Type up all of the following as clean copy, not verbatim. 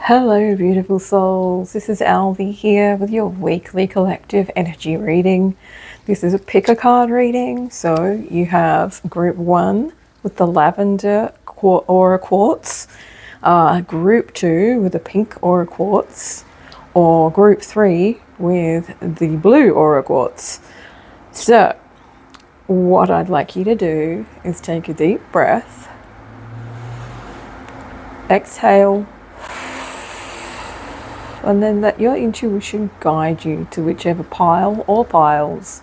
Hello, beautiful souls. This is Alvi here with your weekly collective energy reading. This is a pick a card reading. So you have group 1 with the lavender aura quartz, group 2 with the pink aura quartz, or group 3 with the blue aura quartz. So, what I'd like you to do is take a deep breath, exhale, and then let your intuition guide you to whichever pile or piles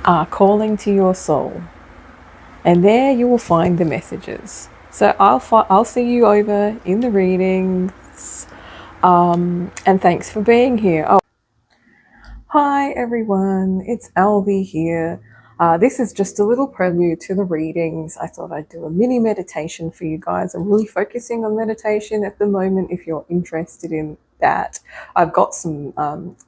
are calling to your soul. And there you will find the messages. So I'll see you over in the readings. And thanks for being here. Oh, hi everyone, it's Alvi here. This is just a little prelude to the readings. I thought I'd do a mini meditation for you guys. I'm really focusing on meditation at the moment if you're interested in that. I've got some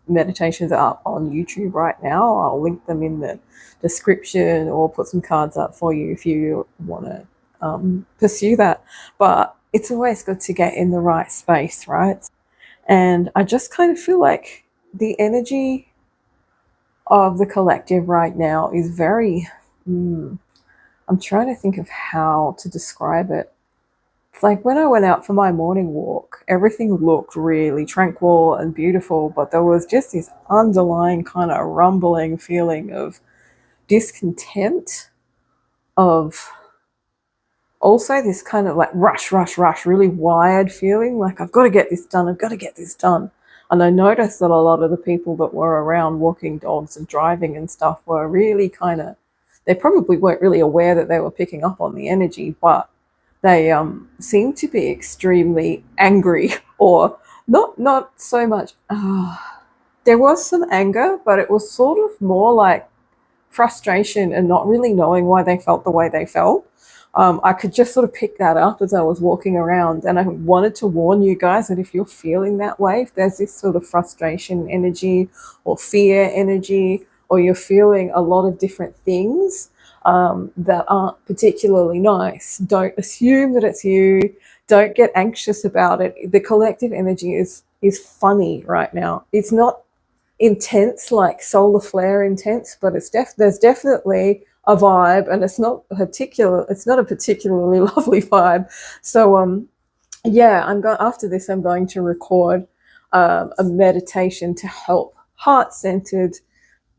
meditations up on YouTube right now. I'll link them in the description or put some cards up for you if you want to pursue that. But it's always good to get in the right space, right? And I just kind of feel like the energy of the collective right now is very, I'm trying to think of how to describe it. It's like when I went out for my morning walk, everything looked really tranquil and beautiful, but there was just this underlying kind of rumbling feeling of discontent, of also this kind of like rush, really wired feeling like I've got to get this done. And I noticed that a lot of the people that were around walking dogs and driving and stuff were really they probably weren't really aware that they were picking up on the energy, but they seemed to be extremely angry or not so much. There was some anger, but it was sort of more like frustration and not really knowing why they felt the way they felt. I could just sort of pick that up as I was walking around, and I wanted to warn you guys that if you're feeling that way, if there's this sort of frustration energy or fear energy, or you're feeling a lot of different things that aren't particularly nice, don't assume that it's you. Don't get anxious about it. The collective energy is funny right now. It's not intense like solar flare intense, but there's definitely a vibe, and it's not a particularly lovely vibe. So yeah, after this I'm going to record a meditation to help heart-centered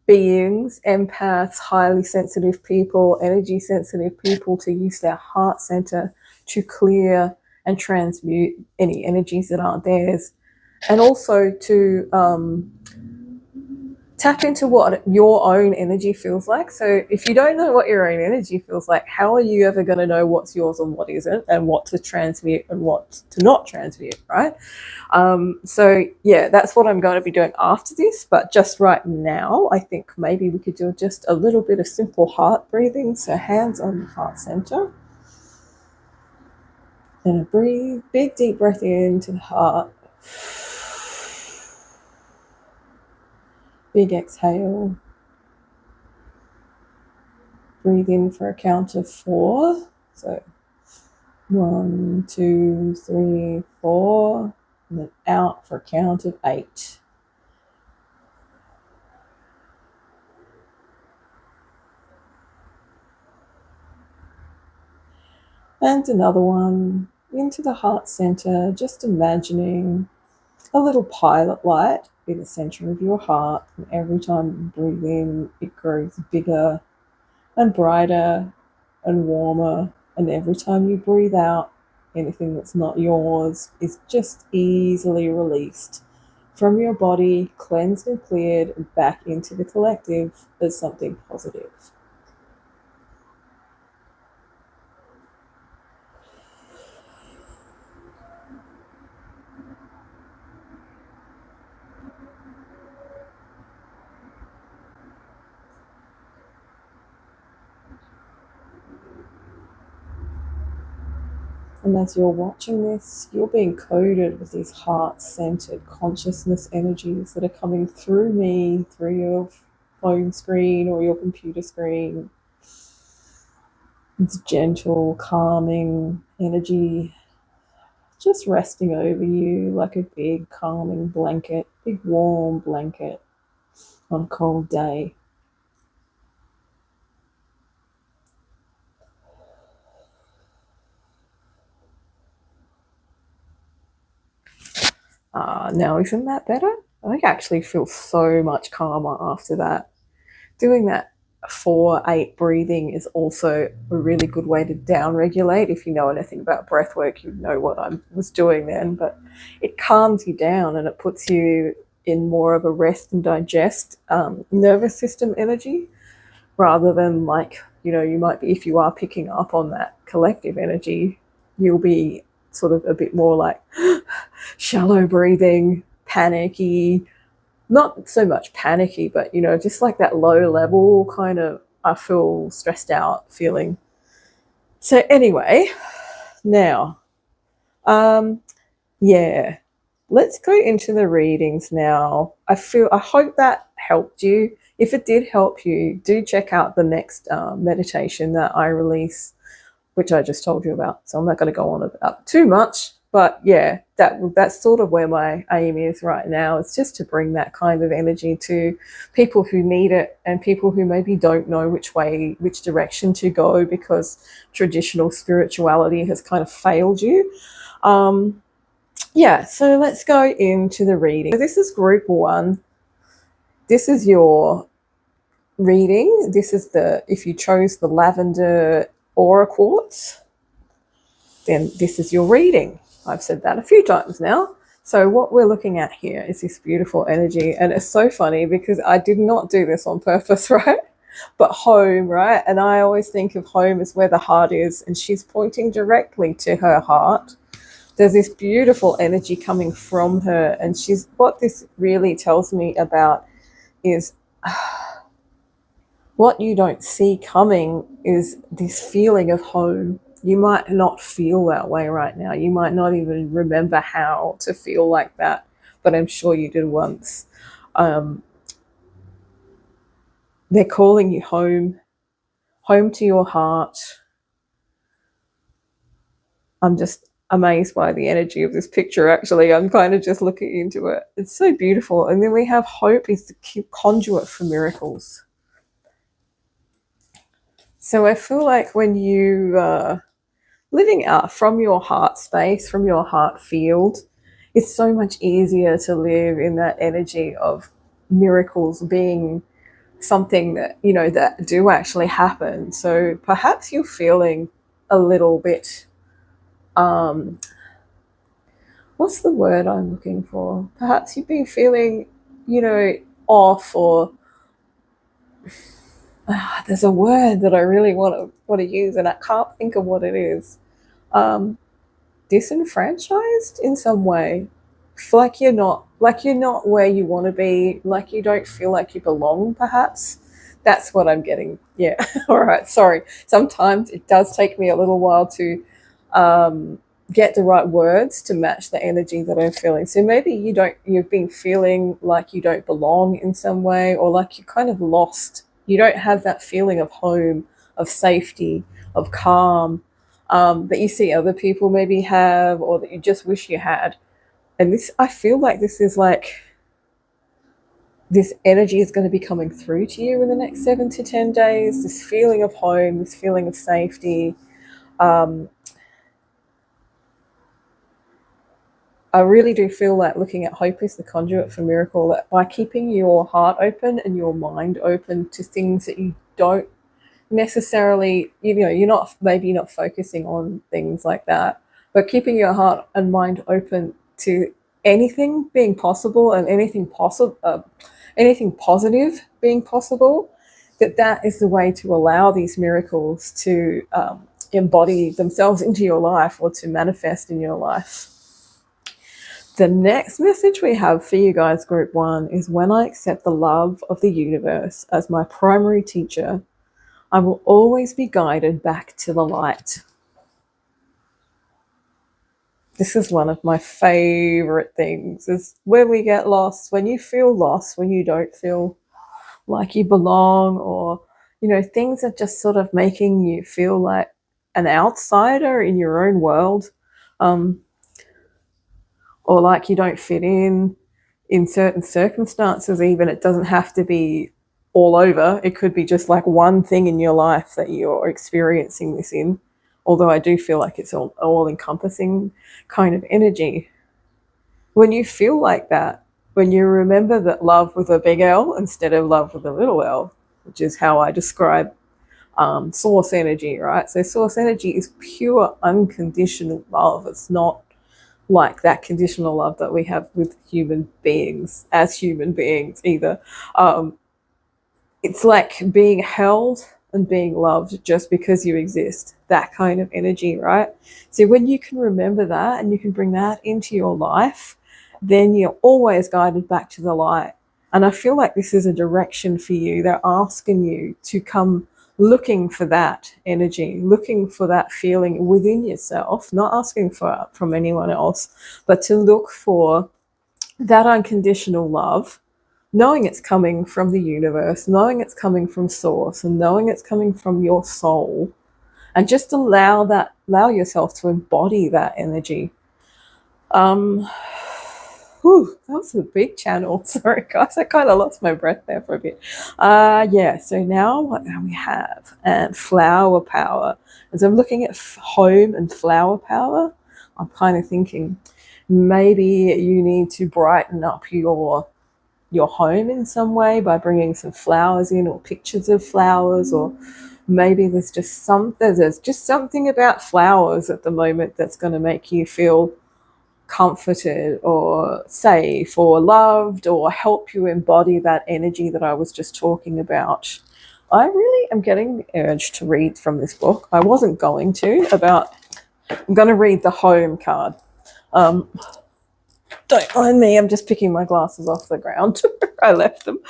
beings, empaths, highly sensitive people, energy sensitive people, to use their heart center to clear and transmute any energies that aren't theirs, and also to tap into what your own energy feels like. So if you don't know what your own energy feels like, how are you ever going to know what's yours and what isn't, and what to transmute and what to not transmute, right? So yeah, that's what I'm going to be doing after this. But just right now, I think maybe we could do just a little bit of simple heart breathing. So hands on the heart center. And a big deep breath into the heart. Big exhale. Breathe in for a count of 4. So 1, 2, 3, 4. And then out for a count of 8. And another one into the heart center, just imagining a little pilot light in the center of your heart. And every time you breathe in, it grows bigger and brighter and warmer. And every time you breathe out, anything that's not yours is just easily released from your body, cleansed and cleared, and back into the collective as something positive. And as you're watching this, you're being coded with these heart-centered consciousness energies that are coming through me, through your phone screen or your computer screen. It's gentle, calming energy, just resting over you like a big calming blanket, big warm blanket on a cold day. Now, isn't that better? I actually feel so much calmer after that. Doing that 4-8 breathing is also a really good way to down regulate. If you know anything about breath work, you know what I was doing then, but it calms you down and it puts you in more of a rest and digest nervous system energy, rather than like, you might be, if you are picking up on that collective energy, you'll be sort of a bit more like shallow breathing, panicky, not so much panicky, but just like that low level kind of, I feel stressed out feeling. So anyway, now, yeah, let's go into the readings now. I hope that helped you. If it did help you, do check out the next meditation that I release, which I just told you about. So I'm not going to go on about too much, but yeah, that's sort of where my aim is right now. It's just to bring that kind of energy to people who need it and people who maybe don't know which direction to go because traditional spirituality has kind of failed you. Yeah, so let's go into the reading. So this is group 1. This is your reading. This is if you chose the Lavender Aura Quartz, then this is your reading. I've said that a few times now. So what we're looking at here is this beautiful energy. And it's so funny because I did not do this on purpose, right? But home, right? And I always think of home as where the heart is. And she's pointing directly to her heart. There's this beautiful energy coming from her. And what this really tells me about is what you don't see coming is this feeling of home. You might not feel that way right now. You might not even remember how to feel like that, but I'm sure you did once. They're calling you home to your heart. I'm just amazed by the energy of this picture, actually. I'm kind of just looking into it. It's so beautiful. And then we have hope is the conduit for miracles. So I feel like when you living out from your heart space, from your heart field, it's so much easier to live in that energy of miracles being something that, that do actually happen. So perhaps you're feeling a little bit, what's the word I'm looking for? Perhaps you've been feeling, off, or there's a word that I really want to use and I can't think of what it is. Disenfranchised in some way, like you're not where you want to be, like you don't feel like you belong, perhaps. That's what I'm getting. Yeah. All right, sorry, sometimes it does take me a little while to get the right words to match the energy that I'm feeling. So maybe you've been feeling like you don't belong in some way, or like you're kind of lost. You don't have that feeling of home, of safety, of calm, that you see other people maybe have, or that you just wish you had. And this, I feel like this is like, this energy is going to be coming through to you in the next 7 to 10 days. This feeling of home, this feeling of safety. I really do feel like looking at hope is the conduit for miracle, that by keeping your heart open and your mind open to things that you don't necessarily, you're not focusing on things like that, but keeping your heart and mind open to anything being possible and anything positive being possible, that is the way to allow these miracles to embody themselves into your life, or to manifest in your life. The next message we have for you guys, group 1, is when I accept the love of the universe as my primary teacher, I will always be guided back to the light. This is one of my favorite things, is when we get lost, when you feel lost, when you don't feel like you belong, or, things are just sort of making you feel like an outsider in your own world. or like you don't fit in certain circumstances. Even it doesn't have to be all over. It could be just like one thing in your life that you're experiencing this in, although I do feel like it's all encompassing kind of energy. When you feel like that, when you remember that love with a big L instead of love with a little L, which is how I describe source energy, right? So source energy is pure unconditional love. It's not like that conditional love that we have with human beings as human beings either. It's like being held and being loved just because you exist, that kind of energy, right? So when you can remember that and you can bring that into your life, then you're always guided back to the light. And I feel like this is a direction for you. They're asking you to come looking for that energy, looking for that feeling within yourself, not asking for it from anyone else, but to look for that unconditional love, knowing it's coming from the universe, knowing it's coming from source, and knowing it's coming from your soul, and just allow yourself to embody that energy. That was a big channel. Sorry, guys, I kind of lost my breath there for a bit. Yeah, so now what do we have? And flower power. As I'm looking at home and flower power, I'm kind of thinking maybe you need to brighten up your home in some way by bringing some flowers in, or pictures of flowers, or maybe there's just something about flowers at the moment that's going to make you feel comforted or safe or loved, or help you embody that energy that I was just talking about. I really am getting the urge to read from this book. I wasn't going to. I'm going to read the home card. Don't mind me, I'm just picking my glasses off the ground. I left them.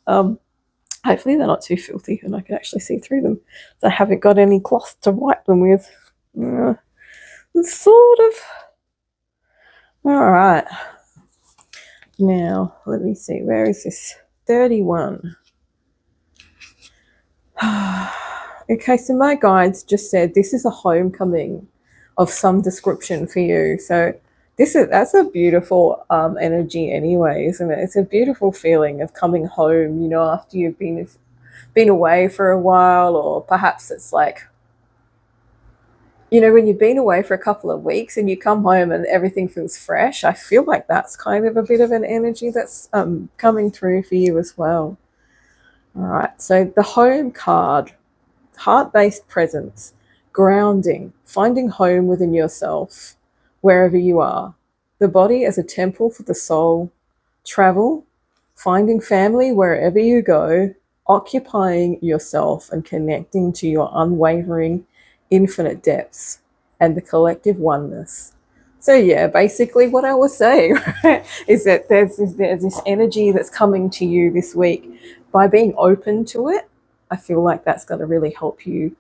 Hopefully they're not too filthy and I can actually see through them. I haven't got any cloth to wipe them with. Sort of. All right. Now, let me see. Where is this? 31. Okay, so my guides just said this is a homecoming of some description for you. So that's a beautiful energy anyway, isn't it? It's a beautiful feeling of coming home, after you've been away for a while, or perhaps it's like, when you've been away for a couple of weeks and you come home and everything feels fresh. I feel like that's kind of a bit of an energy that's coming through for you as well. All right, so the home card, heart-based presence, grounding, finding home within yourself, wherever you are. The body as a temple for the soul, travel, finding family wherever you go, occupying yourself and connecting to your unwavering infinite depths and the collective oneness. So yeah, basically what I was saying, right, is that there's this energy that's coming to you this week. By being open to it, I feel like that's going to really help you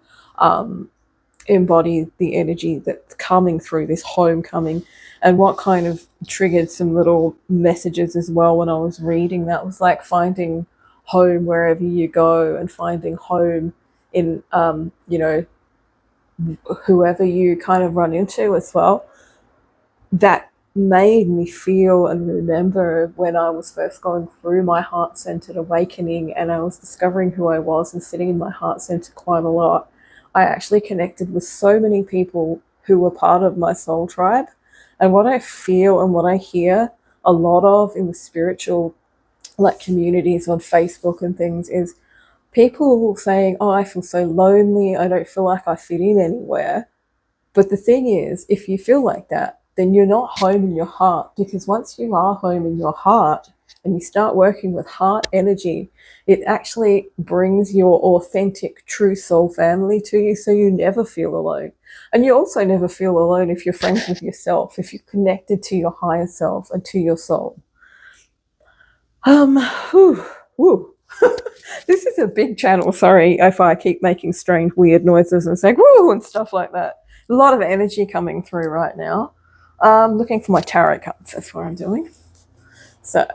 embody the energy that's coming through this homecoming. And what kind of triggered some little messages as well when I was reading that was like finding home wherever you go, and finding home in whoever you kind of run into as well. That made me feel and remember when I was first going through my heart-centered awakening and I was discovering who I was and sitting in my heart center quite a lot. I actually connected with so many people who were part of my soul tribe. And what I feel and what I hear a lot of in the spiritual communities on Facebook and things is people saying, oh, I feel so lonely, I don't feel like I fit in anywhere. But the thing is, if you feel like that, then you're not home in your heart, because once you are home in your heart and you start working with heart energy, it actually brings your authentic, true soul family to you, so you never feel alone. And you also never feel alone if you're friends with yourself, if you're connected to your higher self and to your soul. This is a big channel. Sorry if I keep making strange, weird noises and saying woo and stuff like that. A lot of energy coming through right now. Looking for my tarot cards. That's what I'm doing. So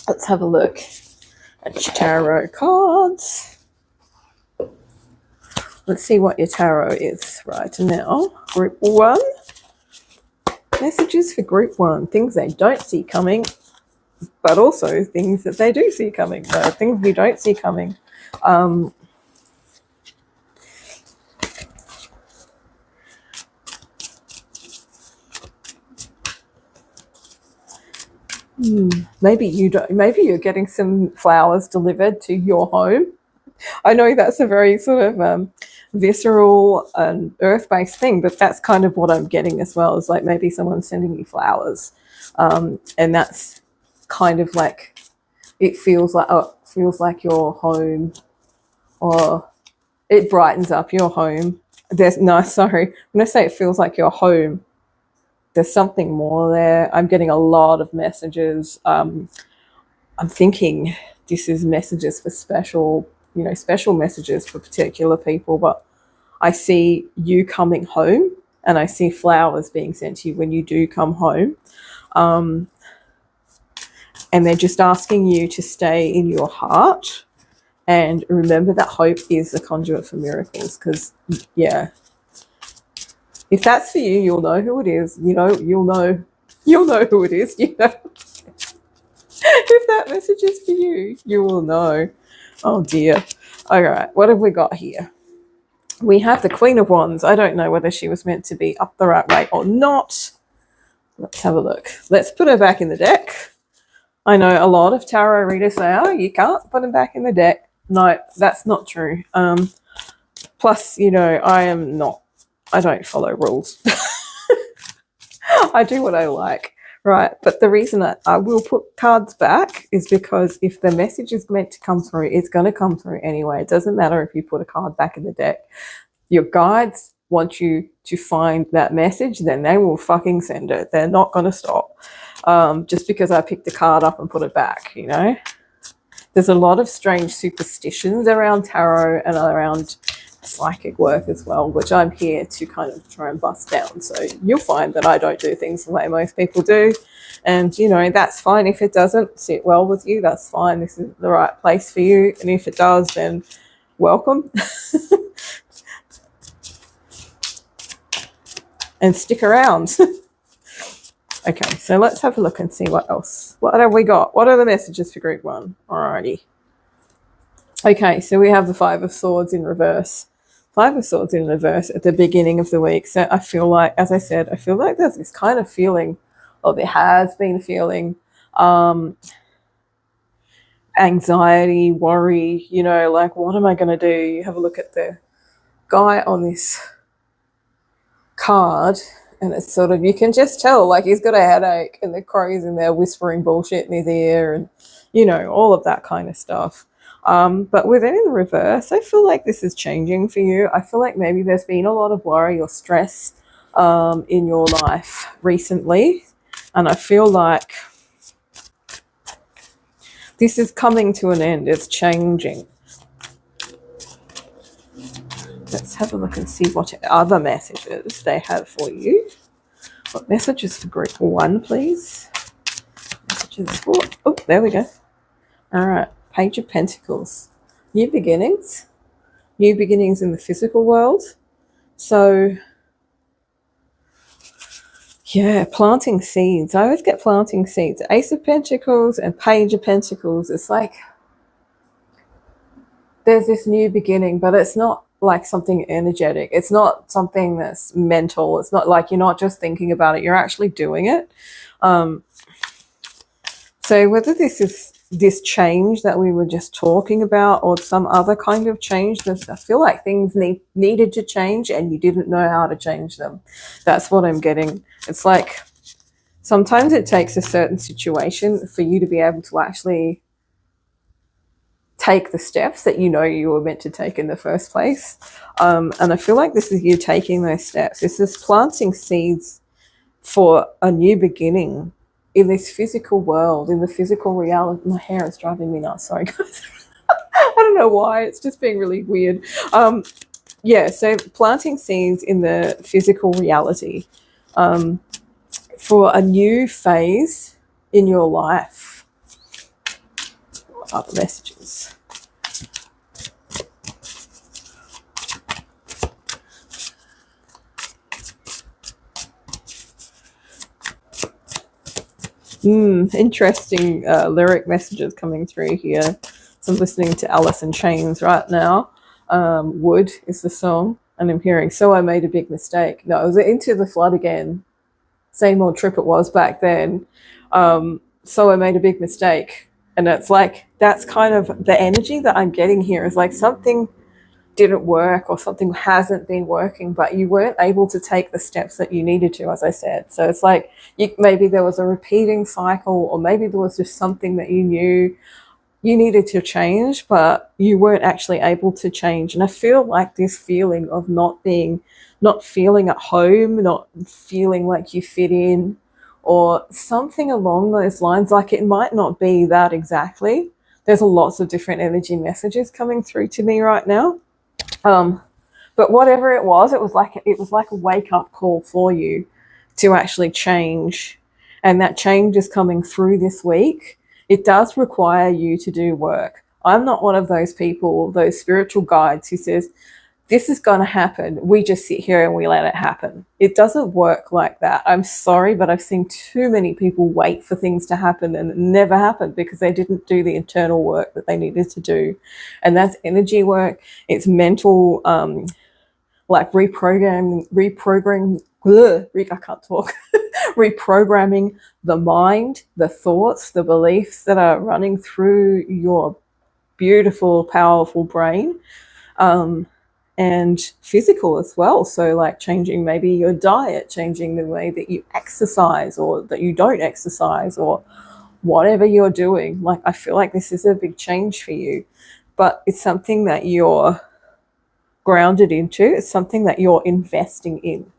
let's have a look at your tarot cards. Let's see what your tarot is right now. Group 1. Messages for group 1, things they don't see coming, but also things that they do see coming. So things you don't see coming. Maybe you don't. Maybe you're getting some flowers delivered to your home. I know that's a very sort of visceral and earth-based thing, but that's kind of what I'm getting as well. Is like maybe someone's sending you flowers, and that's kind of like it feels like your home, or it brightens up your home. When I say it feels like your home, there's something more there. I'm getting a lot of messages. I'm thinking this is messages for special messages for particular people, but I see you coming home and I see flowers being sent to you when you do come home. And they're just asking you to stay in your heart and remember that hope is the conduit for miracles. Because, yeah, if that's for you, you'll know who it is. You'll know who it is. If that message is for you, you will know. Oh dear. All right, what have we got here? We have the Queen of Wands. I don't know whether she was meant to be up the right way or not. Let's have a look. Let's put her back in the deck. I know a lot of tarot readers say, oh, you can't put them back in the deck. No, that's not true. Plus, I don't follow rules. I do what I like, right? But the reason I will put cards back is because if the message is meant to come through, it's going to come through anyway. It doesn't matter if you put a card back in the deck. Your guides want you to find that message, then they will fucking send it. They're not going to stop. Just because I picked the card up and put it back, There's a lot of strange superstitions around tarot and around psychic work as well, which I'm here to kind of try and bust down. So you'll find that I don't do things the way most people do. And, that's fine. If it doesn't sit well with you, that's fine. This is the right place for you. And if it does, then welcome. And stick around. Okay, so let's have a look and see what else. What have we got? What are the messages for group 1? Alrighty. Okay, so we have the 5 of Swords in reverse. 5 of Swords in reverse at the beginning of the week. So I feel like, as I said, I feel like there's this kind of feeling, or there has been feeling, anxiety, worry, like, what am I going to do? You have a look at the guy on this card, and it's sort of, you can just tell, like, he's got a headache, and the crow's in there whispering bullshit in his ear, and all of that kind of stuff. But with it in reverse, I feel like this is changing for you. I feel like maybe there's been a lot of worry or stress in your life recently, and I feel like this is coming to an end. It's changing. Let's have a look and see what other messages they have for you. What messages for group 1, please? Messages for... Oh, there we go. All right. Page of Pentacles. New beginnings. New beginnings in the physical world. So, yeah, planting seeds. I always get planting seeds. Ace of Pentacles and Page of Pentacles. It's like there's this new beginning, but it's not like something energetic. It's not something that's mental. It's not like you're not just thinking about it. You're actually doing it. So whether this is this change that we were just talking about or some other kind of change, I feel like things needed to change and you didn't know how to change them. That's what I'm getting. It's like sometimes it takes a certain situation for you to be able to actually take the steps that you were meant to take in the first place. And I feel like this is you taking those steps. This is planting seeds for a new beginning in this physical world, in the physical reality. My hair is driving me nuts. Sorry, guys. I don't know why. It's just being really weird. Yeah, so planting seeds in the physical reality for a new phase in your life. Other messages. Interesting lyric messages coming through here. So I'm listening to Alice in Chains right now. Wood is the song, and I'm hearing "So I Made a Big Mistake." No, it was Into the Flood again. Same old trip it was back then. So I made a big mistake, and it's like that's kind of the energy that I'm getting here. Is like something didn't work or something hasn't been working, but you weren't able to take the steps that you needed to, as I said. So it's like maybe there was a repeating cycle, or maybe there was just something that you knew you needed to change, but you weren't actually able to change. And I feel like this feeling of not feeling at home, not feeling like you fit in, or something along those lines. Like it might not be that exactly. There's lots of different energy messages coming through to me right now. But whatever it was like a wake up call for you to actually change, and that change is coming through this week. It does require you to do work. I'm not one of those people, those spiritual guides who says this is going to happen. We just sit here and we let it happen. It doesn't work like that. I'm sorry, but I've seen too many people wait for things to happen and it never happened because they didn't do the internal work that they needed to do. And that's energy work. It's mental, like reprogramming, I can't talk, reprogramming the mind, the thoughts, the beliefs that are running through your beautiful, powerful brain. And physical as well. So like changing maybe your diet, changing the way that you exercise or that you don't exercise, or whatever you're doing. Like I feel like this is a big change for you, but it's something that you're grounded into. It's something that you're investing in.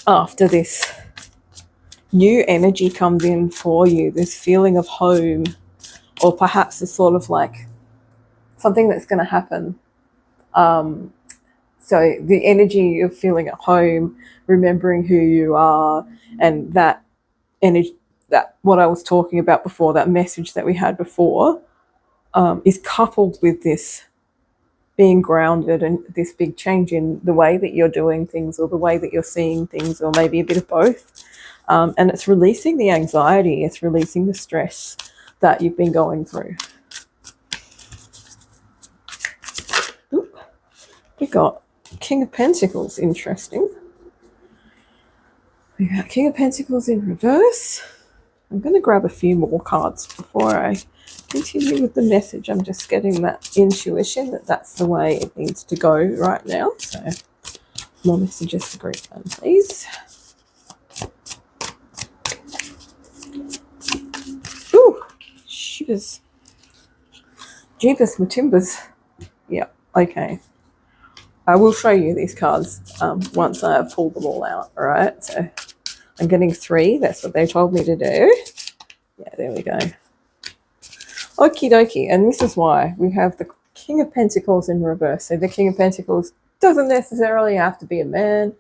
After this new energy comes in for you, this feeling of home, or perhaps a sort of like something that's going to happen. So the energy of feeling at home, remembering who you are, and that energy, that what I was talking about before, that message that we had before, is coupled with this being grounded and this big change in the way that you're doing things or the way that you're seeing things, or maybe a bit of both. And it's releasing the anxiety, it's releasing the stress that you've been going through. We got King of Pentacles, interesting. We got King of Pentacles in reverse. I'm going to grab a few more cards before I continue with the message. I'm just getting that intuition that that's the way it needs to go right now. So more messages for group one, please. Ooh, jeepers Matimbers. Yeah, okay. I will show you these cards once I have pulled them all out, all right? So I'm getting 3. That's what they told me to do. Yeah, there we go. Okie dokie. And this is why we have the King of Pentacles in reverse. So the King of Pentacles doesn't necessarily have to be a man.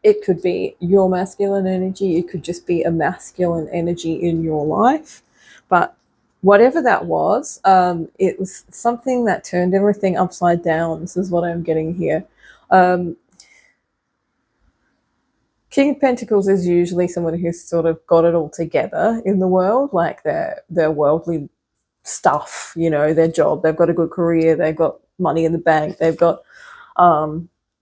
It could be your masculine energy. It could just be a masculine energy in your life. But whatever that was, it was something that turned everything upside down. This is what I'm getting here. King of Pentacles is usually someone who's sort of got it all together in the world, like their worldly stuff, you know, their job. They've got a good career. They've got money in the bank. They've got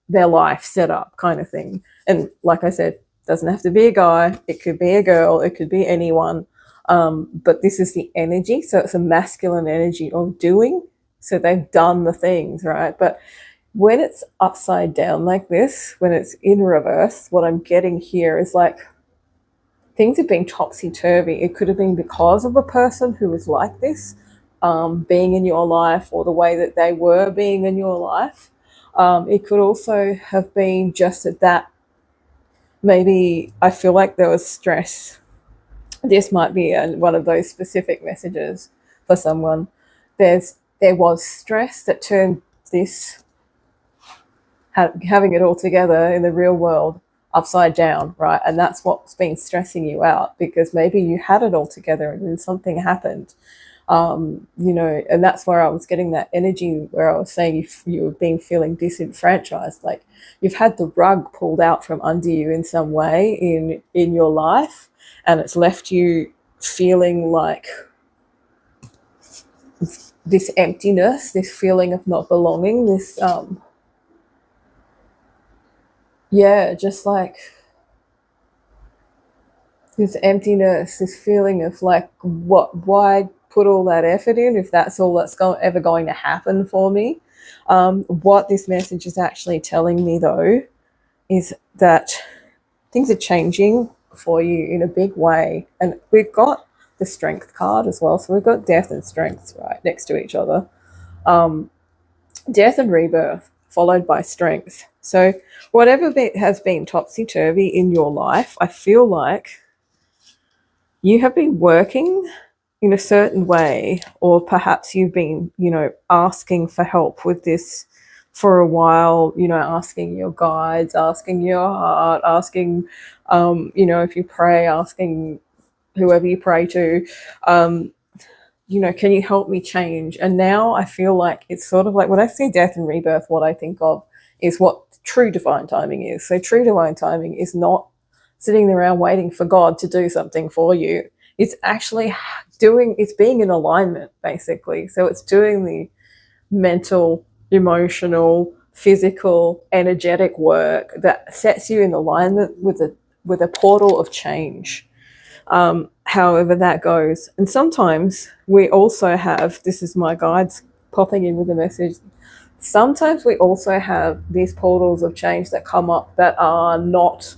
their life set up, kind of thing. And like I said, doesn't have to be a guy. It could be a girl. It could be anyone. But this is the energy. So it's a masculine energy of doing. So they've done the things, right? But when it's upside down like this, when it's in reverse, what I'm getting here is like things have been topsy-turvy. It could have been because of a person who was like this, being in your life, or the way that they were being in your life. It could also have been just that maybe I feel like there was stress. This might be one of those specific messages for someone. There was stress that turned this, having it all together in the real world, upside down, right? And that's what's been stressing you out, because maybe you had it all together and then something happened. You know, and that's where I was getting that energy where I was saying if you've been feeling disenfranchised, like you've had the rug pulled out from under you in some way in your life, and it's left you feeling like this emptiness, this feeling of not belonging, this yeah, just like this emptiness, this feeling of like, why put all that effort in if that's all that's ever going to happen for me? What this message is actually telling me, though, is that things are changing for you in a big way. And we've got the strength card as well. So we've got death and strength right next to each other. Death and rebirth, followed by strength. So whatever has been topsy-turvy in your life, I feel like you have been working in a certain way, or perhaps you've been, you know, asking for help with this for a while, you know, asking your guides, asking your heart, asking, you know, if you pray, asking whoever you pray to, you know, can you help me change? And now I feel like it's sort of like when I see death and rebirth, what I think of is what true divine timing is. So true divine timing is not sitting around waiting for God to do something for you. It's actually it's being in alignment, basically. So it's doing the mental, emotional, physical, energetic work that sets you in alignment with a portal of change. However that goes. And sometimes we also have, this is my guides popping in with a message, sometimes we also have these portals of change that come up that are not,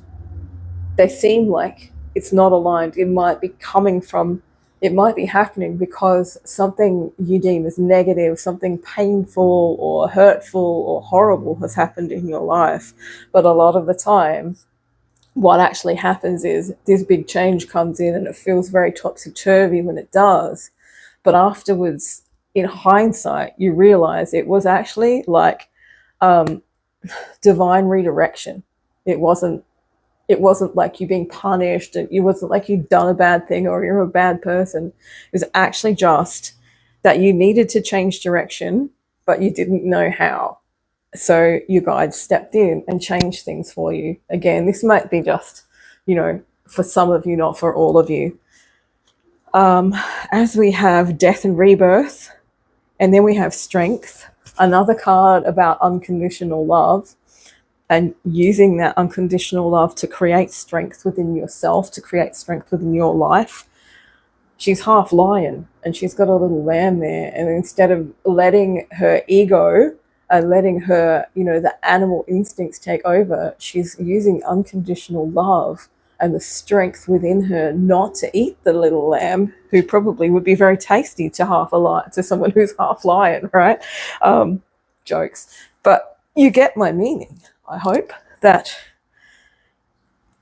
they seem like it's not aligned. It might be coming from, it might be happening because something you deem as negative, something painful or hurtful or horrible has happened in your life. But a lot of the time, what actually happens is this big change comes in and it feels very topsy-turvy when it does. But afterwards, in hindsight, you realize it was actually like divine redirection. It wasn't like you being punished, and it wasn't like you'd done a bad thing or you're a bad person. It was actually just that you needed to change direction, but you didn't know how. So your guide stepped in and changed things for you. Again, this might be just, you know, for some of you, not for all of you. As we have death and rebirth, and then we have strength, another card about unconditional love, and using that unconditional love to create strength within yourself, to create strength within your life. She's half lion and she's got a little lamb there. And instead of letting her ego and letting her, you know, the animal instincts take over, she's using unconditional love and the strength within her not to eat the little lamb, who probably would be very tasty to someone who's half lion, right? Jokes. But you get my meaning. I hope that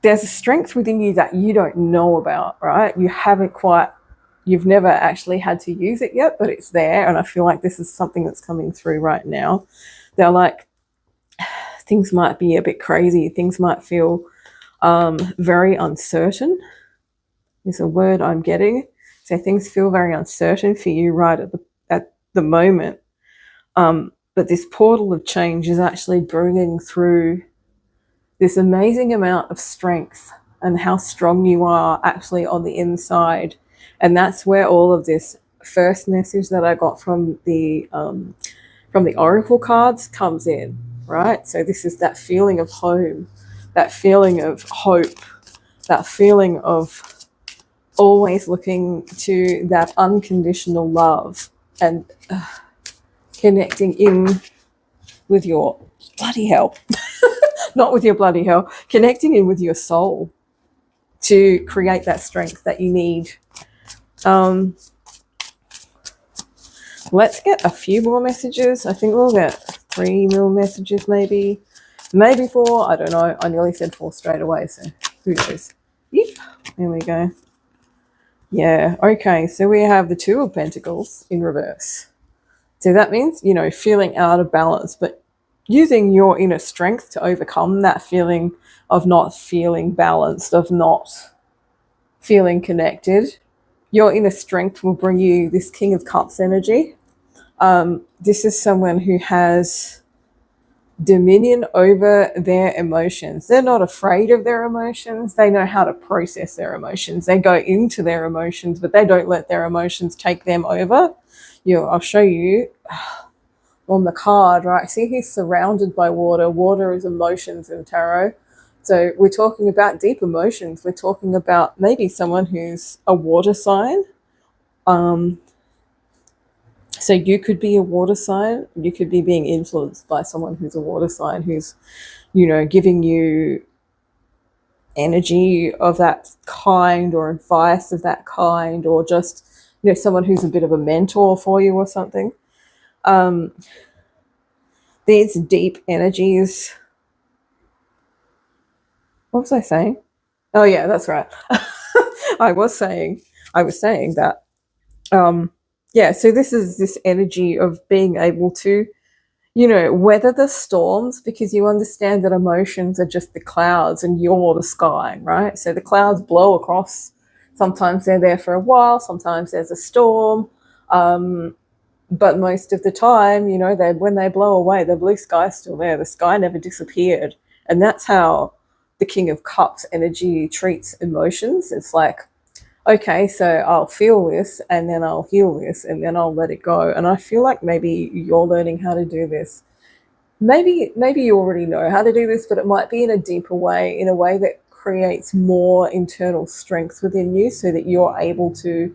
there's a strength within you that you don't know about, right? You've never actually had to use it yet, but it's there. And I feel like this is something that's coming through right now. They're like, things might be a bit crazy. Things might feel very uncertain is a word I'm getting. So things feel very uncertain for you right at the moment. But this portal of change is actually bringing through this amazing amount of strength and how strong you are actually on the inside. And that's where all of this first message that I got from the oracle cards comes in, right? So this is that feeling of home, that feeling of hope, that feeling of always looking to that unconditional love and connecting in with your bloody hell, not with your bloody hell, connecting in with your soul to create that strength that you need. Let's get a few more messages. I think we'll get 3 more messages, maybe 4. I don't know. I nearly said 4 straight away, so who knows? Yep. There we go. Yeah. Okay. So we have the 2 of Pentacles in reverse. So that means, you know, feeling out of balance, but using your inner strength to overcome that feeling of not feeling balanced, of not feeling connected. Your inner strength will bring you this King of Cups energy. This is someone who has dominion over their emotions. They're not afraid of their emotions. They know how to process their emotions. They go into their emotions, but they don't let their emotions take them over. I'll show you on the card, right? See, he's surrounded by water. Water is emotions in tarot. So we're talking about deep emotions. We're talking about maybe someone who's a water sign. So you could be a water sign. You could be being influenced by someone who's a water sign, who's, giving you energy of that kind or advice of that kind, or just, someone who's a bit of a mentor for you or something. These deep energies. What was I saying? Oh yeah, that's right. I was saying that. Yeah, so this is this energy of being able to, weather the storms, because you understand that emotions are just the clouds and you're the sky, right? So the clouds blow across. Sometimes they're there for a while, sometimes there's a storm. But most of the time, when they blow away, the blue sky's still there. The sky never disappeared. And that's how the King of Cups energy treats emotions. It's like, okay, so I'll feel this and then I'll heal this and then I'll let it go. And I feel like maybe you're learning how to do this. Maybe you already know how to do this, but it might be in a deeper way, in a way that creates more internal strength within you, so that you're able to,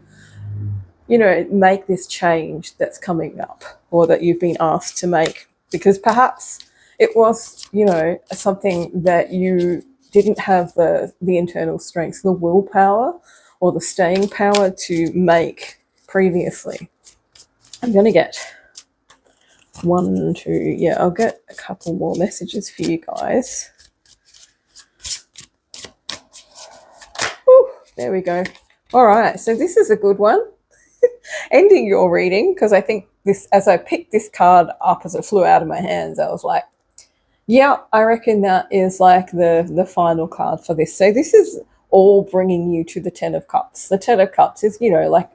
make this change that's coming up, or that you've been asked to make. Because perhaps it was, something that you didn't have the internal strength, the willpower, or the staying power to make previously. I'm going to get 1, 2, yeah, I'll get a couple more messages for you guys. Whew, there we go. All right, so this is a good one. Ending your reading, because I think this, as I picked this card up as it flew out of my hands, I was like, yeah, I reckon that is like the final card for this. So this is all bringing you to the Ten of Cups. The Ten of Cups is, like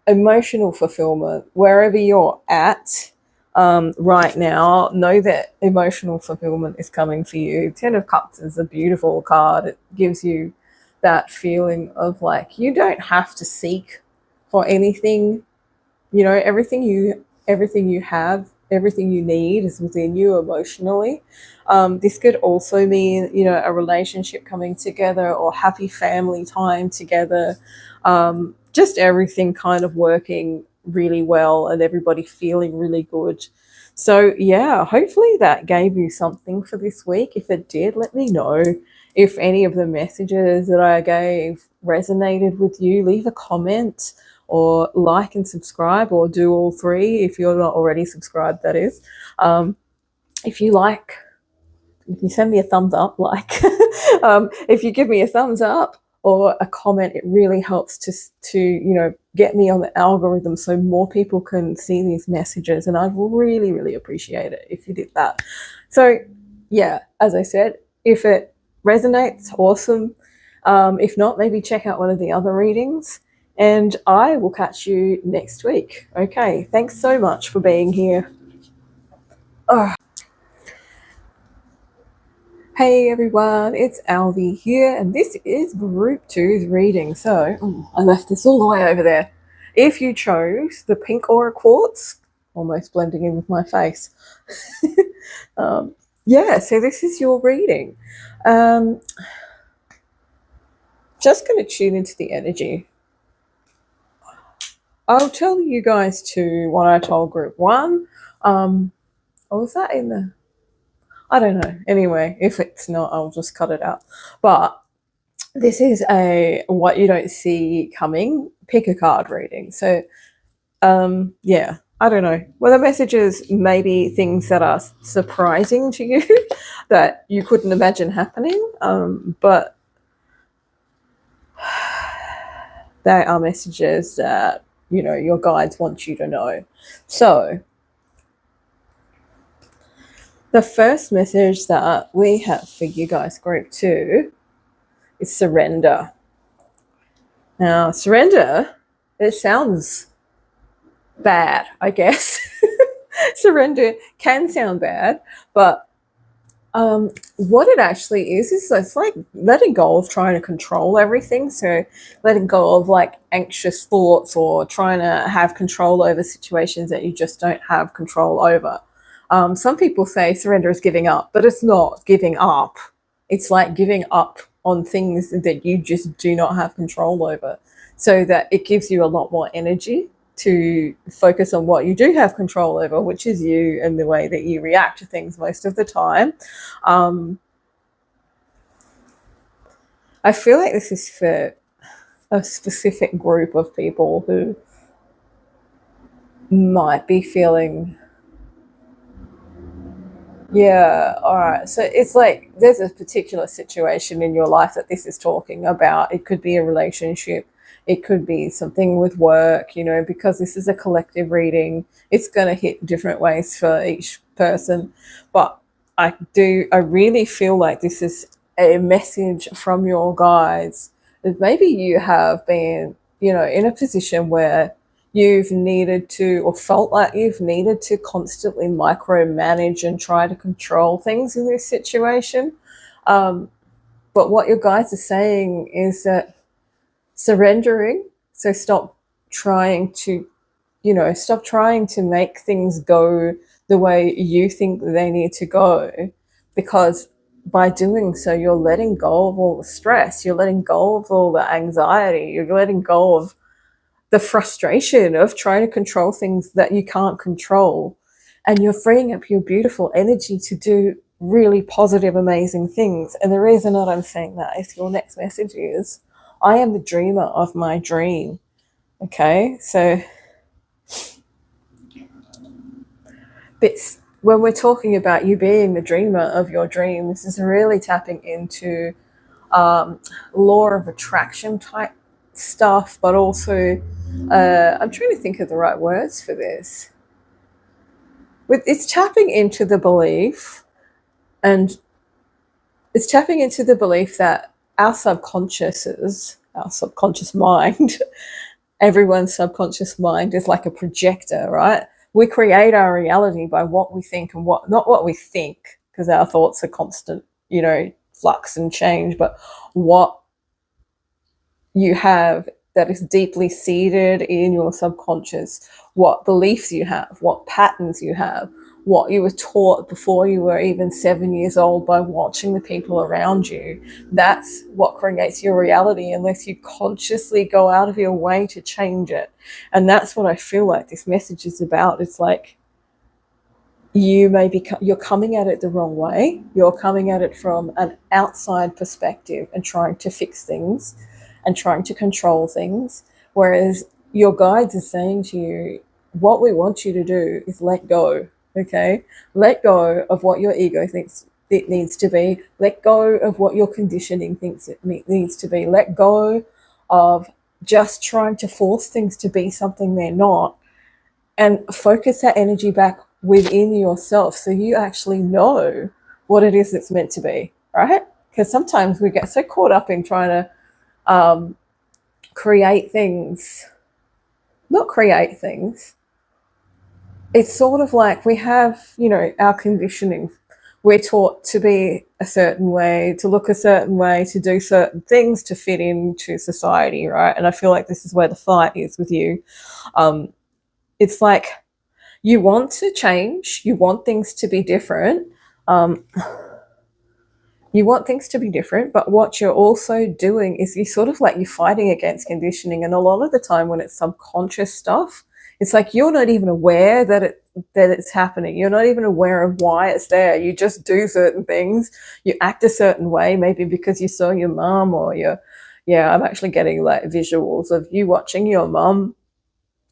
emotional fulfillment. Wherever you're at right now, know that emotional fulfillment is coming for you. Ten of Cups is a beautiful card. It gives you that feeling of like, you don't have to seek for anything. Everything you have, everything you need is within you emotionally. This could also mean, a relationship coming together, or happy family time together. Just everything kind of working really well and everybody feeling really good. So yeah, hopefully that gave you something for this week. If it did, let me know. If any of the messages that I gave resonated with you, leave a comment, or like and subscribe, or do all three if you're not already subscribed, that is. If you send me a thumbs up, if you give me a thumbs up or a comment, it really helps to get me on the algorithm, so more people can see these messages, and I'd really, really appreciate it if you did that. So yeah, as I said, if it resonates, awesome. If not, maybe check out one of the other readings, and I will catch you next week. Okay, thanks so much for being here. Hey everyone, it's Alvi here, and this is Group 2's reading. So, I left this all the way over there. If you chose the pink aura quartz, almost blending in with my face. Yeah, so this is your reading. Just going to tune into the energy. I'll tell you guys too what I told Group 1. Or was that in the... I don't know. Anyway, if it's not, I'll just cut it out. But this is a what you don't see coming, pick a card reading. So, yeah, I don't know. Well, the messages may be things that are surprising to you that you couldn't imagine happening, but they are messages that, your guides want you to know. So, the first message that we have for you guys, Group 2, is surrender. Now, surrender It sounds bad, I guess. Surrender can sound bad, but what it actually is it's like letting go of trying to control everything. So letting go of like anxious thoughts or trying to have control over situations that you just don't have control over. Some people say surrender is giving up, but it's not giving up. It's like giving up on things that you just do not have control over, so that it gives you a lot more energy to focus on what you do have control over, which is you and the way that you react to things most of the time. I feel like this is for a specific group of people who might be feeling, yeah, all right. So it's like there's a particular situation in your life that this is talking about. It could be a relationship, it could be something with work, because this is a collective reading. It's going to hit different ways for each person. But I really feel like this is a message from your guides that maybe you have been, in a position where you've needed to, or felt like you've needed to, constantly micromanage and try to control things in this situation. But what your guides are saying is that surrendering, so stop trying to make things go the way you think they need to go, because by doing so, you're letting go of all the stress, you're letting go of all the anxiety, you're letting go of the frustration of trying to control things that you can't control. And you're freeing up your beautiful energy to do really positive, amazing things. And the reason that I'm saying that is your next message is, I am the dreamer of my dream. Okay, so when we're talking about you being the dreamer of your dream, this is really tapping into law of attraction type stuff, but also I'm trying to think of the right words for this. It's tapping into the belief, and it's tapping into the belief that our subconscious mind, everyone's subconscious mind is like a projector, right? We create our reality by what we think and not what we think, because our thoughts are constant, flux and change, but what you have that is deeply seated in your subconscious, what beliefs you have, what patterns you have, what you were taught before you were even 7 years old by watching the people around you. That's what creates your reality, unless you consciously go out of your way to change it. And that's what I feel like this message is about. It's like you're coming at it the wrong way. You're coming at it from an outside perspective and trying to fix things and trying to control things, whereas your guides are saying to you, what we want you to do is let go. Okay, let go of what your ego thinks it needs to be. Let go of what your conditioning thinks it needs to be. Let go of just trying to force things to be something they're not, and focus that energy back within yourself, so you actually know what it is that's meant to be, right? Because sometimes we get so caught up in trying to create things, not create things. It's sort of like we have, our conditioning. We're taught to be a certain way, to look a certain way, to do certain things, to fit into society, right? And I feel like this is where the fight is with you. It's like you want to change, you want things to be different. You want things to be different, but what you're also doing is you're fighting against conditioning. And a lot of the time when it's subconscious stuff, it's like you're not even aware that it's happening. You're not even aware of why it's there. You just do certain things. You act a certain way, maybe because you saw your mum or I'm actually getting like visuals of you watching your mum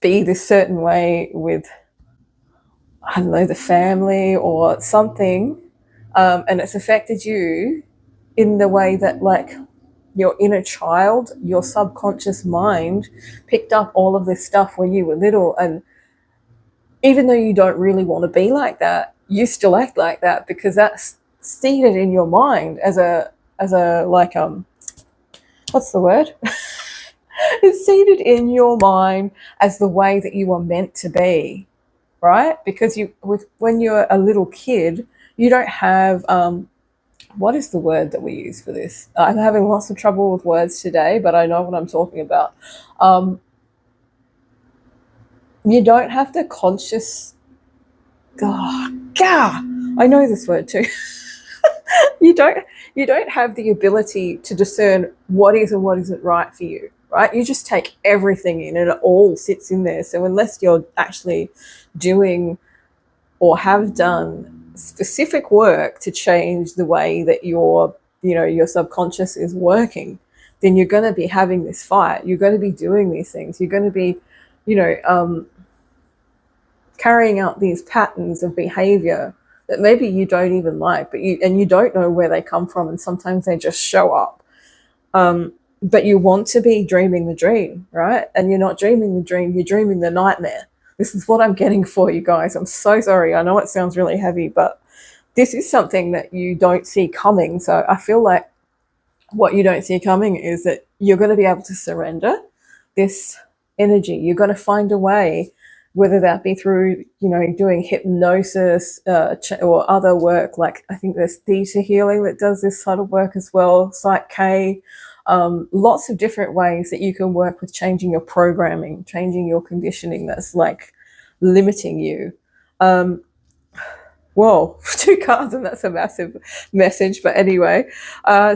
be this certain way with, I don't know, the family or something. And it's affected you in the way that, like, your inner child, your subconscious mind picked up all of this stuff when you were little. And even though you don't really want to be like that, you still act like that because that's seated in your mind as a what's the word? It's seated in your mind as the way that you are meant to be, right? Because when you're a little kid, you don't have what is the word that we use for this? I'm having lots of trouble with words today, but I know what I'm talking about. Um, you don't have the conscious. God, I know this word too. you don't you don't have the ability to discern what is and what isn't right for you, right? You just take everything in and it all sits in there. So unless you're actually doing or have done specific work to change the way that your subconscious is working, then you're going to be having this fight. You're going to be doing these things. You're going to be you know carrying out these patterns of behavior that maybe you don't even like, but you don't know where they come from, and sometimes they just show up. But you want to be dreaming the dream, right? And you're not dreaming the dream, you're dreaming the nightmare. This is what I'm getting for you guys. I'm so sorry. I know it sounds really heavy, but this is something that you don't see coming. So I feel like what you don't see coming is that you're going to be able to surrender this energy. You're going to find a way, whether that be through, doing hypnosis or other work. Like I think there's theta healing that does this sort of work as well, Psych K, lots of different ways that you can work with changing your programming, changing your conditioning that's like limiting you. Whoa, two cards, and that's a massive message. But anyway,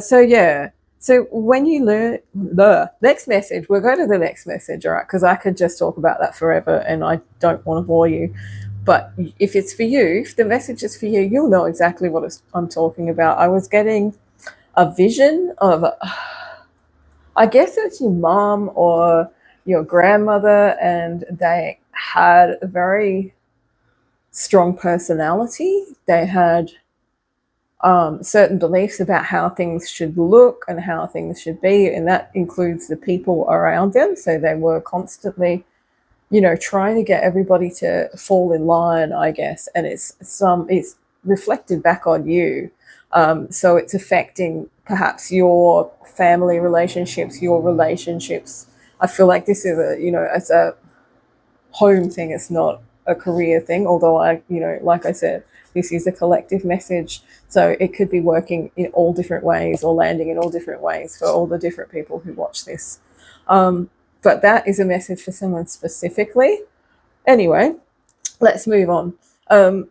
so yeah. So when you learn the next message, we'll go to the next message, all right? Because I could just talk about that forever and I don't want to bore you. But if it's for you, if the message is for you, you'll know exactly what I'm talking about. I was getting a vision of, I guess it's your mom or your grandmother, and they had a very strong personality. They had certain beliefs about how things should look and how things should be, and that includes the people around them. So they were constantly, trying to get everybody to fall in line, I guess. And it's reflected back on you. So it's affecting perhaps your family relationships, your relationships. I feel like this is it's a home thing. It's not a career thing, although like I said, this is a collective message. So it could be working in all different ways or landing in all different ways for all the different people who watch this. But that is a message for someone specifically. Anyway, let's move on.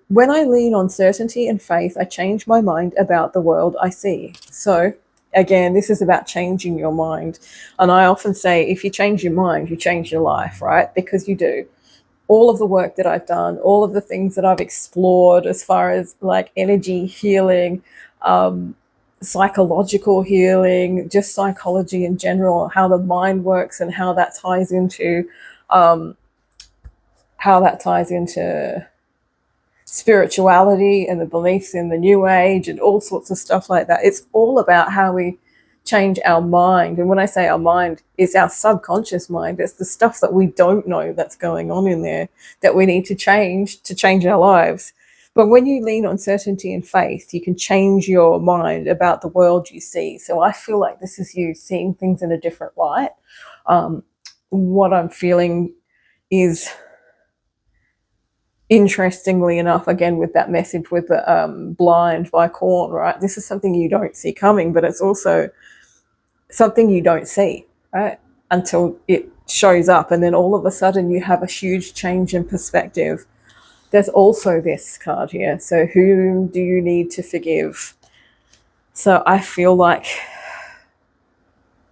When I lean on certainty and faith, I change my mind about the world I see. So again, this is about changing your mind. And I often say, if you change your mind, you change your life, right? Because you do. All of the work that I've done, all of the things that I've explored as far as like energy healing, psychological healing, just psychology in general, how the mind works and how that ties into spirituality and the beliefs in the new age and all sorts of stuff like that. It's all about how we change our mind. And when I say our mind, it's our subconscious mind. It's the stuff that we don't know that's going on in there that we need to change our lives. But when you lean on certainty and faith, you can change your mind about the world you see. So I feel like this is you seeing things in a different light. What I'm feeling is, interestingly enough, again with that message with the Blind by Corn, right? This is something you don't see coming, but it's also something you don't see, right? Until it shows up, and then all of a sudden you have a huge change in perspective. There's also this card here. So who do you need to forgive? So I feel like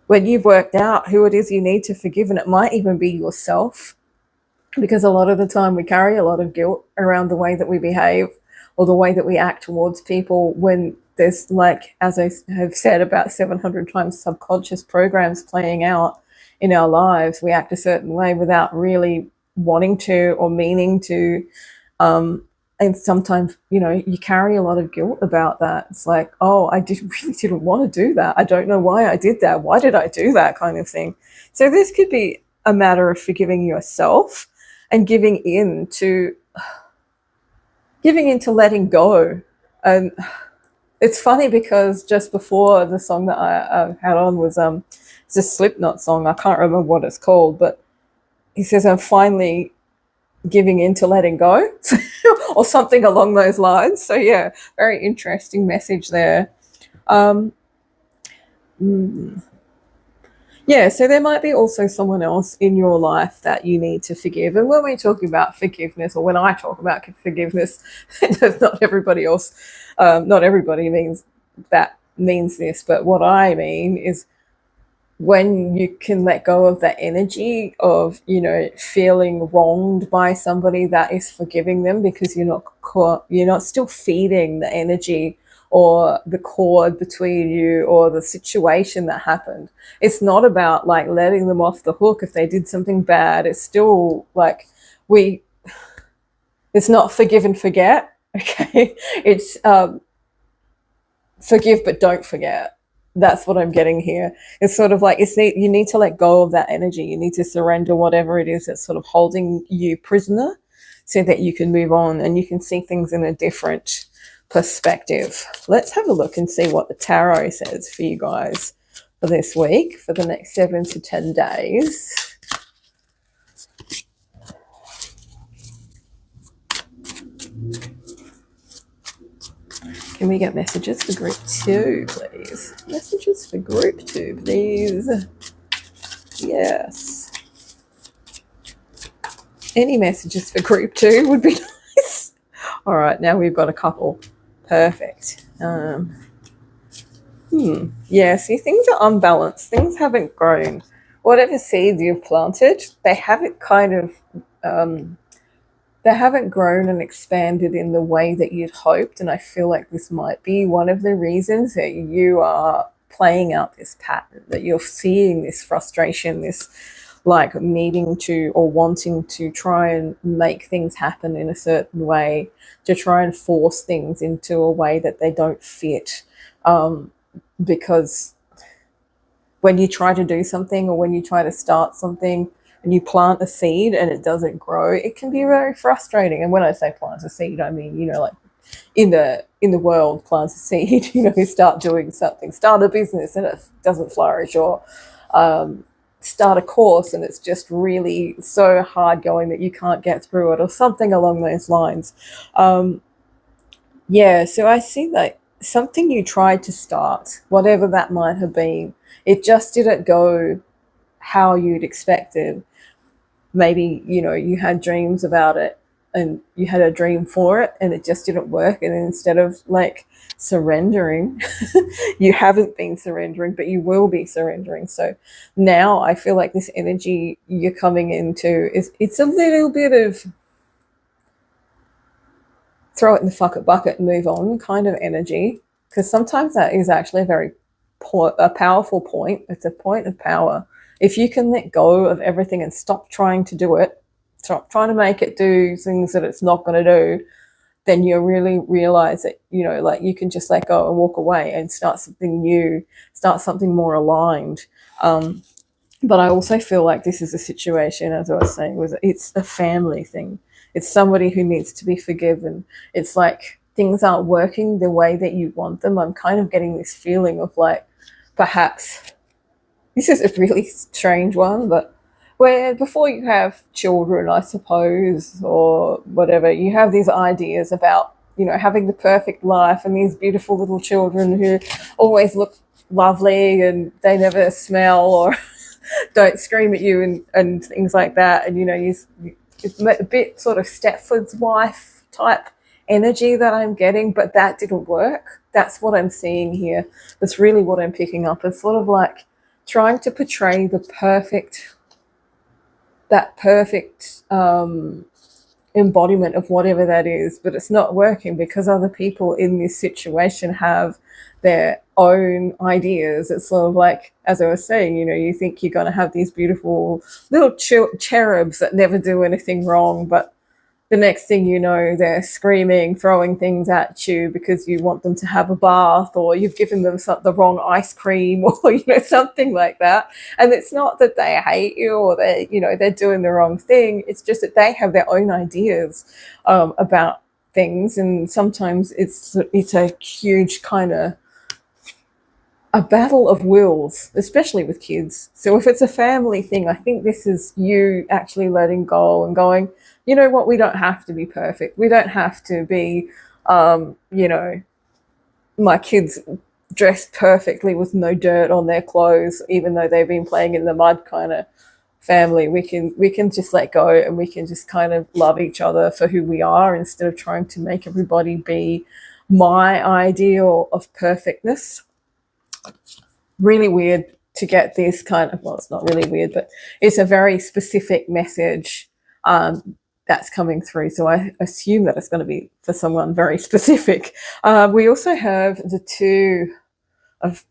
when you've worked out who it is you need to forgive, and it might even be yourself, because a lot of the time we carry a lot of guilt around the way that we behave or the way that we act towards people, when there's, like, as I have said about 700 times, subconscious programs playing out in our lives. We act a certain way without really wanting to or meaning to. And sometimes, you carry a lot of guilt about that. It's like, oh, really didn't want to do that. I don't know why I did that. Why did I do that, kind of thing. So this could be a matter of forgiving yourself and giving in to letting go. It's funny because just before the song that I had on was It's a Slipknot song. I can't remember what it's called, but he says, I'm finally giving in to letting go or something along those lines. So yeah, very interesting message there. um yeah, so there might be also someone else in your life that you need to forgive. And when we're talking about forgiveness, or when I talk about forgiveness, not everybody else, not everybody means this, but what I mean is when you can let go of that energy of, feeling wronged by somebody, that is forgiving them, because you're not still feeding the energy or the cord between you or the situation that happened. It's not about like letting them off the hook if they did something bad. It's still like it's not forgive and forget. Okay. It's forgive but don't forget. That's what I'm getting here. It's sort of like you need to let go of that energy. You need to surrender whatever it is that's sort of holding you prisoner, so that you can move on and you can see things in a different perspective. Let's have a look and see what the tarot says for you guys for this week, for the next 7 to 10 days. Can we get messages for group 2, please? Messages for group 2, please. Yes. Any messages for group 2 would be nice. All right, now we've got a couple. Perfect. Yeah, see, things are unbalanced. Things haven't grown. Whatever seeds you've planted, they haven't they haven't grown and expanded in the way that you'd hoped. And I feel like this might be one of the reasons that you are playing out this pattern, that you're seeing this frustration, this like needing to or wanting to try and make things happen in a certain way, to try and force things into a way that they don't fit. Because when you try to do something, or when you try to start something, and you plant a seed and it doesn't grow, it can be very frustrating. And when I say plant a seed, I mean, like in the world, plant a seed, start doing something, start a business and it doesn't flourish, or start a course and it's just really so hard going that you can't get through it, or something along those lines. Yeah, so I see that something you tried to start, whatever that might have been, it just didn't go how you'd expected. Maybe, you had dreams about it and you had a dream for it and it just didn't work. And instead of like surrendering, you haven't been surrendering, but you will be surrendering. So now I feel like this energy you're coming into it's a little bit of throw it in the fuck it bucket and move on kind of energy, because sometimes that is actually a powerful point. It's a point of power. If you can let go of everything and stop trying to do it, stop trying to make it do things that it's not going to do, then you really realize that, like you can just let go and walk away and start something new, start something more aligned. But I also feel like this is a situation, as I was saying, it's a family thing. It's somebody who needs to be forgiven. It's like things aren't working the way that you want them. I'm kind of getting this feeling of like, perhaps, this is a really strange one, but where before you have children, I suppose, or whatever, you have these ideas about, having the perfect life and these beautiful little children who always look lovely and they never smell or don't scream at you and things like that. And, it's a bit sort of Stepford's wife type energy that I'm getting, but that didn't work. That's what I'm seeing here. That's really what I'm picking up. It's sort of like trying to portray that perfect embodiment of whatever that is, but it's not working because other people in this situation have their own ideas. It's sort of like, as I was saying, you think you're going to have these beautiful little cherubs that never do anything wrong, but the next thing you know, they're screaming, throwing things at you because you want them to have a bath, or you've given them the wrong ice cream, or something like that. And it's not that they hate you or they're doing the wrong thing. It's just that they have their own ideas about things, and sometimes it's a huge kind of a battle of wills, especially with kids. So if it's a family thing, I think this is you actually letting go and going, you know what, we don't have to be perfect. We don't have to be, you know, my kids dressed perfectly with no dirt on their clothes, even though they've been playing in the mud kind of family. We can just let go, and we can just kind of love each other for who we are, instead of trying to make everybody be my ideal of perfectness. Really weird to get this kind of, well, it's not really weird, but it's a very specific message that's coming through. So I assume that it's going to be for someone very specific. We also have the Two of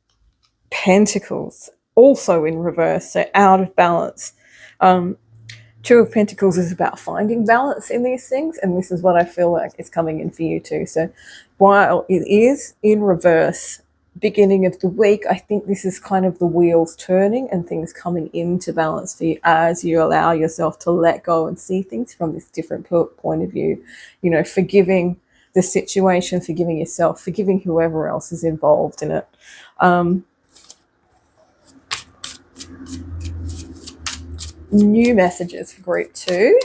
Pentacles, also in reverse, so out of balance. Two of Pentacles is about finding balance in these things, and this is what I feel like is coming in for you too. So while it is in reverse, beginning of the week, I think this is kind of the wheels turning and things coming into balance for you as you allow yourself to let go and see things from this different point of view. You know, forgiving the situation, forgiving yourself, forgiving whoever else is involved in it. New messages for group 2.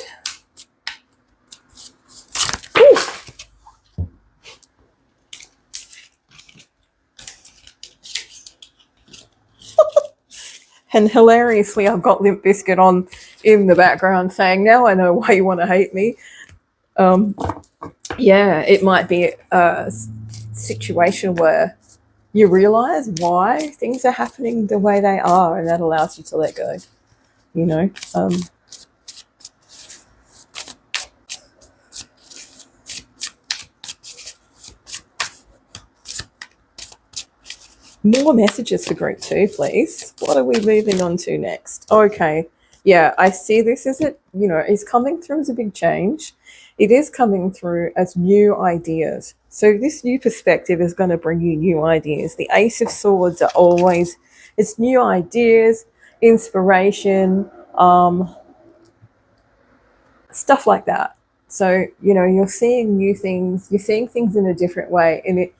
Ooh. And hilariously, I've got Limp Bizkit on in the background saying, now I know why you want to hate me. Yeah, it might be a situation where you realize why things are happening the way they are, and that allows you to let go, you know. More messages for group 2, please. What are we moving on to next? Okay. Yeah, I see this as it, you know, it's coming through as a big change. It is coming through as new ideas. So this new perspective is going to bring you new ideas. The Ace of Swords are always, it's new ideas, inspiration, stuff like that. So, you know, you're seeing new things, you're seeing things in a different way. And it,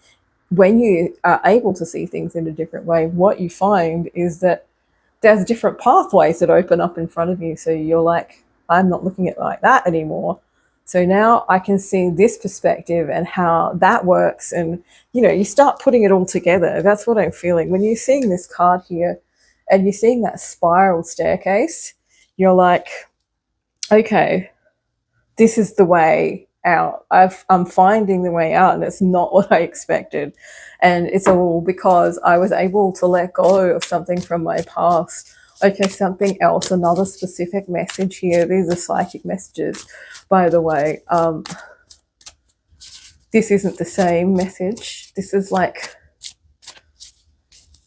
when you are able to see things in a different way, what you find is that there's different pathways that open up in front of you. So you're like, I'm not looking at it like that anymore. So now I can see this perspective and how that works. And, you know, you start putting it all together. That's what I'm feeling. When you're seeing this card here and you're seeing that spiral staircase, you're like, okay, this is the way out. I'm finding the way out, and it's not what I expected. And it's all because I was able to let go of something from my past. Okay, something else, another specific message here. These are psychic messages, by the way. This isn't the same message. This is like,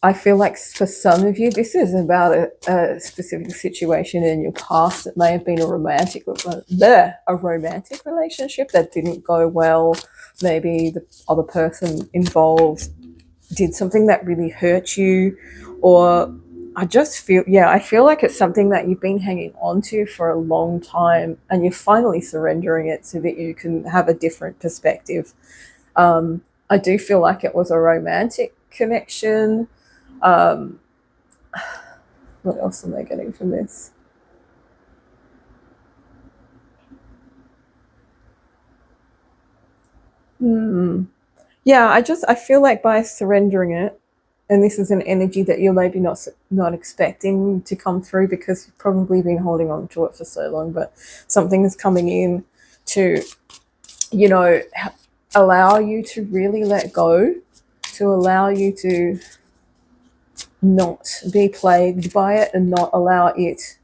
I feel like for some of you, this is about a specific situation in your past. It may have been a romantic relationship that didn't go well. Maybe the other person involved did something that really hurt you, or I feel like it's something that you've been hanging on to for a long time, and you're finally surrendering it so that you can have a different perspective. I do feel like it was a romantic connection. What else am I getting from this? Yeah, I feel like by surrendering it, and this is an energy that you're maybe not expecting to come through because you've probably been holding on to it for so long, but something is coming in to, you know, allow you to really let go, to allow you to not be plagued by it and not allow it,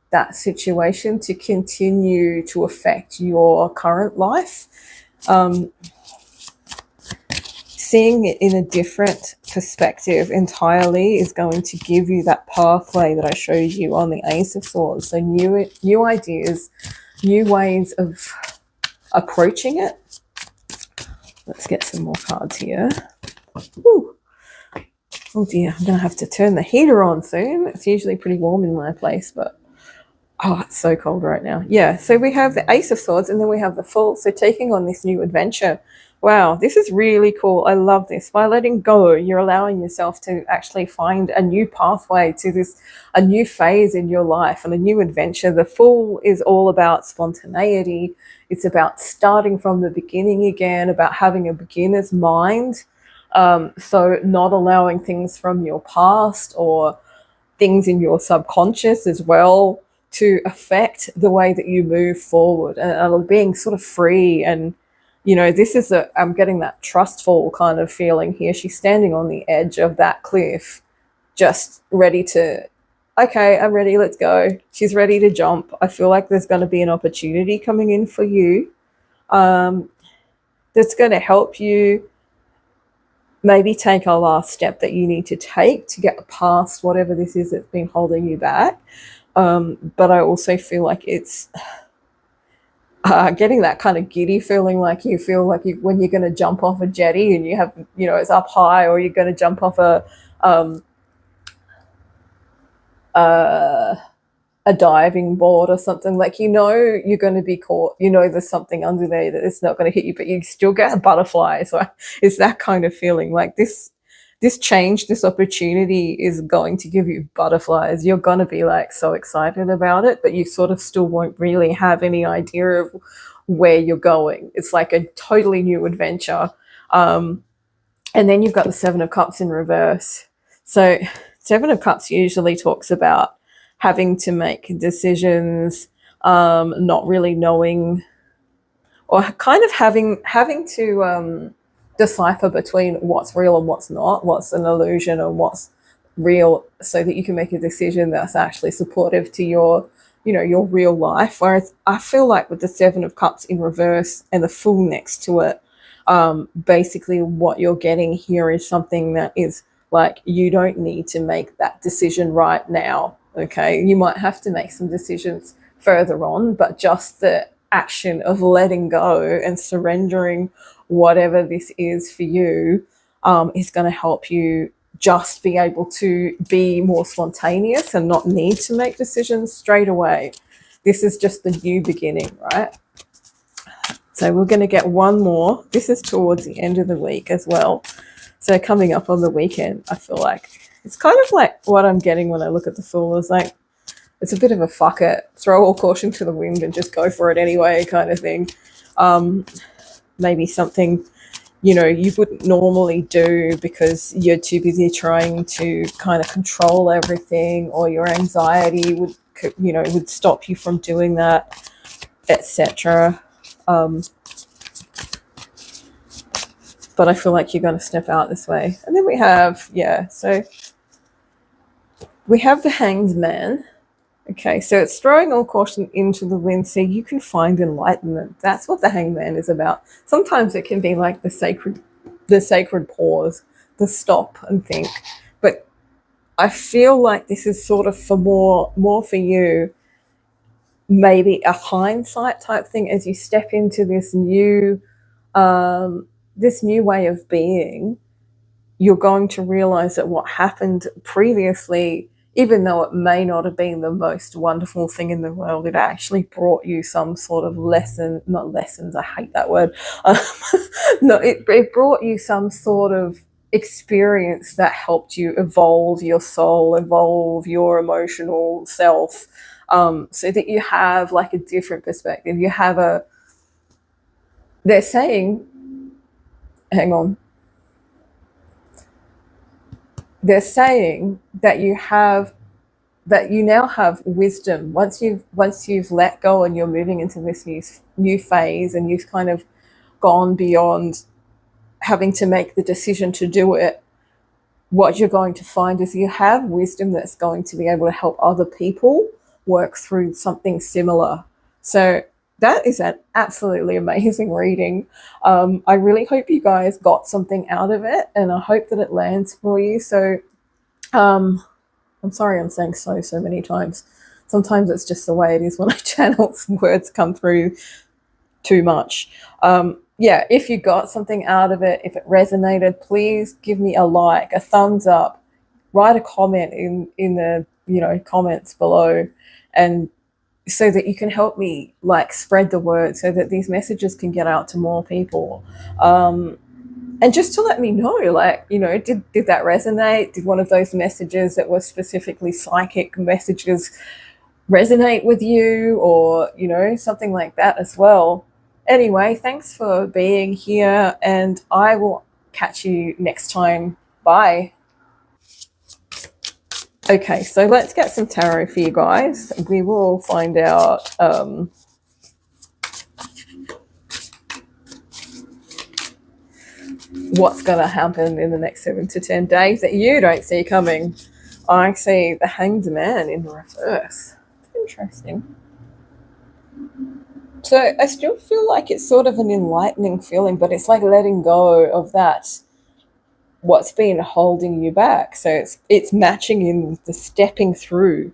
that situation, to continue to affect your current life. Seeing it in a different perspective entirely is going to give you that pathway that I showed you on the Ace of Swords. So new ideas, new ways of approaching it. Let's get some more cards here. Woo. Oh dear, I'm going to have to turn the heater on soon. It's usually pretty warm in my place, but oh, it's so cold right now. Yeah, so we have the Ace of Swords and then we have the Fool. So taking on this new adventure Wow, this is really cool. I love this. By letting go, you're allowing yourself to actually find a new pathway to this, a new phase in your life and a new adventure. The Fool is all about spontaneity. It's about starting from the beginning again, about having a beginner's mind. So, not allowing things from your past or things in your subconscious as well to affect the way that you move forward, and being sort of free. And this is I'm getting that trustful kind of feeling here. She's standing on the edge of that cliff, just ready to, okay, I'm ready, let's go. She's ready to jump. I feel like there's going to be an opportunity coming in for you, that's going to help you maybe take a last step that you need to take to get past whatever this is that's been holding you back. But I also feel like it's getting that kind of giddy feeling, like you feel like when you're going to jump off a jetty and you have, it's up high, or you're going to jump off um, a diving board or something. Like, you're going to be caught, there's something under there that it's not going to hit you, but you still get a butterfly. So it's that kind of feeling, like this change, this opportunity is going to give you butterflies. You're going to be like so excited about it, but you sort of still won't really have any idea of where you're going. It's like a totally new adventure. And then you've got the Seven of Cups in reverse. So Seven of Cups usually talks about having to make decisions, not really knowing, or kind of having to decipher between what's real and what's not, what's an illusion and what's real, so that you can make a decision that's actually supportive to your real life. Whereas I feel like with the Seven of Cups in reverse and the Fool next to it, basically what you're getting here is something that is like, you don't need to make that decision right now. Okay, you might have to make some decisions further on, but just the action of letting go and surrendering whatever this is for you, is going to help you just be able to be more spontaneous and not need to make decisions straight away. This is just the new beginning, right? So we're going to get one more. This is towards the end of the week as well. So coming up on the weekend, I feel like it's kind of like what I'm getting when I look at the Fool is like, it's a bit of a fuck it, throw all caution to the wind and just go for it anyway kind of thing. Maybe something, you wouldn't normally do because you're too busy trying to kind of control everything, or your anxiety would stop you from doing that, etc. But I feel like you're going to step out this way. And then we have, so we have the Hanged Man. Okay, so it's throwing all caution into the wind so you can find enlightenment. That's what the Hanged Man is about. Sometimes it can be like the sacred pause, the stop and think. But I feel like this is sort of for more for you, maybe a hindsight type thing as you step into this new way of being. You're going to realize that what happened previously, even though it may not have been the most wonderful thing in the world, it actually brought you some sort of lesson, not lessons, I hate that word. No, it brought you some sort of experience that helped you evolve your soul, evolve your emotional self, so that you have like a different perspective. You have they're saying, hang on. They're saying that you now have wisdom once you've let go and you're moving into this new phase, and you've kind of gone beyond having to make the decision to do it. What you're going to find is you have wisdom that's going to be able to help other people work through something similar. So that is an absolutely amazing reading. I really hope you guys got something out of it, and I hope that it lands for you. So I'm sorry I'm saying so many times. Sometimes it's just the way it is when I channel. Some words come through too much. If you got something out of it, if it resonated, please give me a like, a thumbs up, write a comment in the comments below, and so that you can help me like spread the word so that these messages can get out to more people. And just to let me know, like, you know, did that resonate? Did one of those messages that were specifically psychic messages resonate with you, or, you know, something like that as well? Anyway, thanks for being here, and I will catch you next time. Bye. Okay, so let's get some tarot for you guys. We will find out what's going to happen in the next 7 to 10 days that you don't see coming. I see the Hanged Man in reverse. Interesting. So I still feel like it's sort of an enlightening feeling, but it's like letting go of that, what's been holding you back. So it's matching in with the stepping through.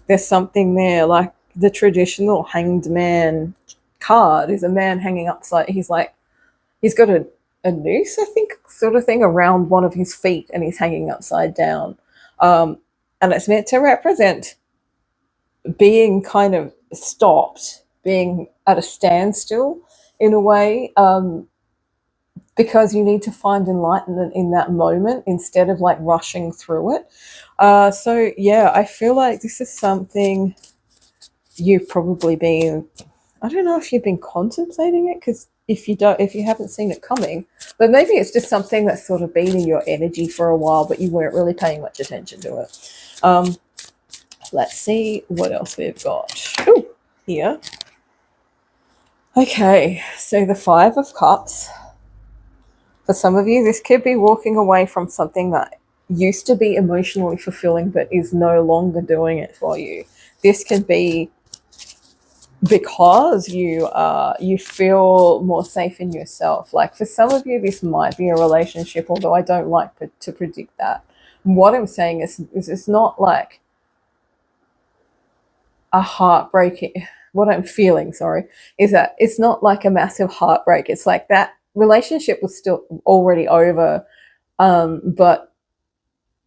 There's something there, like the traditional Hanged Man card is a man hanging upside. He's got a noose, I think, sort of thing around one of his feet, and he's hanging upside down. And it's meant to represent being kind of stopped, being at a standstill in a way, because you need to find enlightenment in that moment instead of like rushing through it. So yeah, I feel like this is something you've probably been, I don't know if you've been contemplating it, because if you haven't seen it coming, but maybe it's just something that's sort of been in your energy for a while, but you weren't really paying much attention to it. Let's see what else we've got. Ooh, here. Okay, so the 5 of Cups. For some of you, this could be walking away from something that used to be emotionally fulfilling but is no longer doing it for you. This could be because you feel more safe in yourself. Like for some of you, this might be a relationship, although I don't like to predict that. What I'm saying is it's not like a heartbreak. What I'm feeling, sorry, is that it's not like a massive heartbreak. It's like that relationship was still already over, but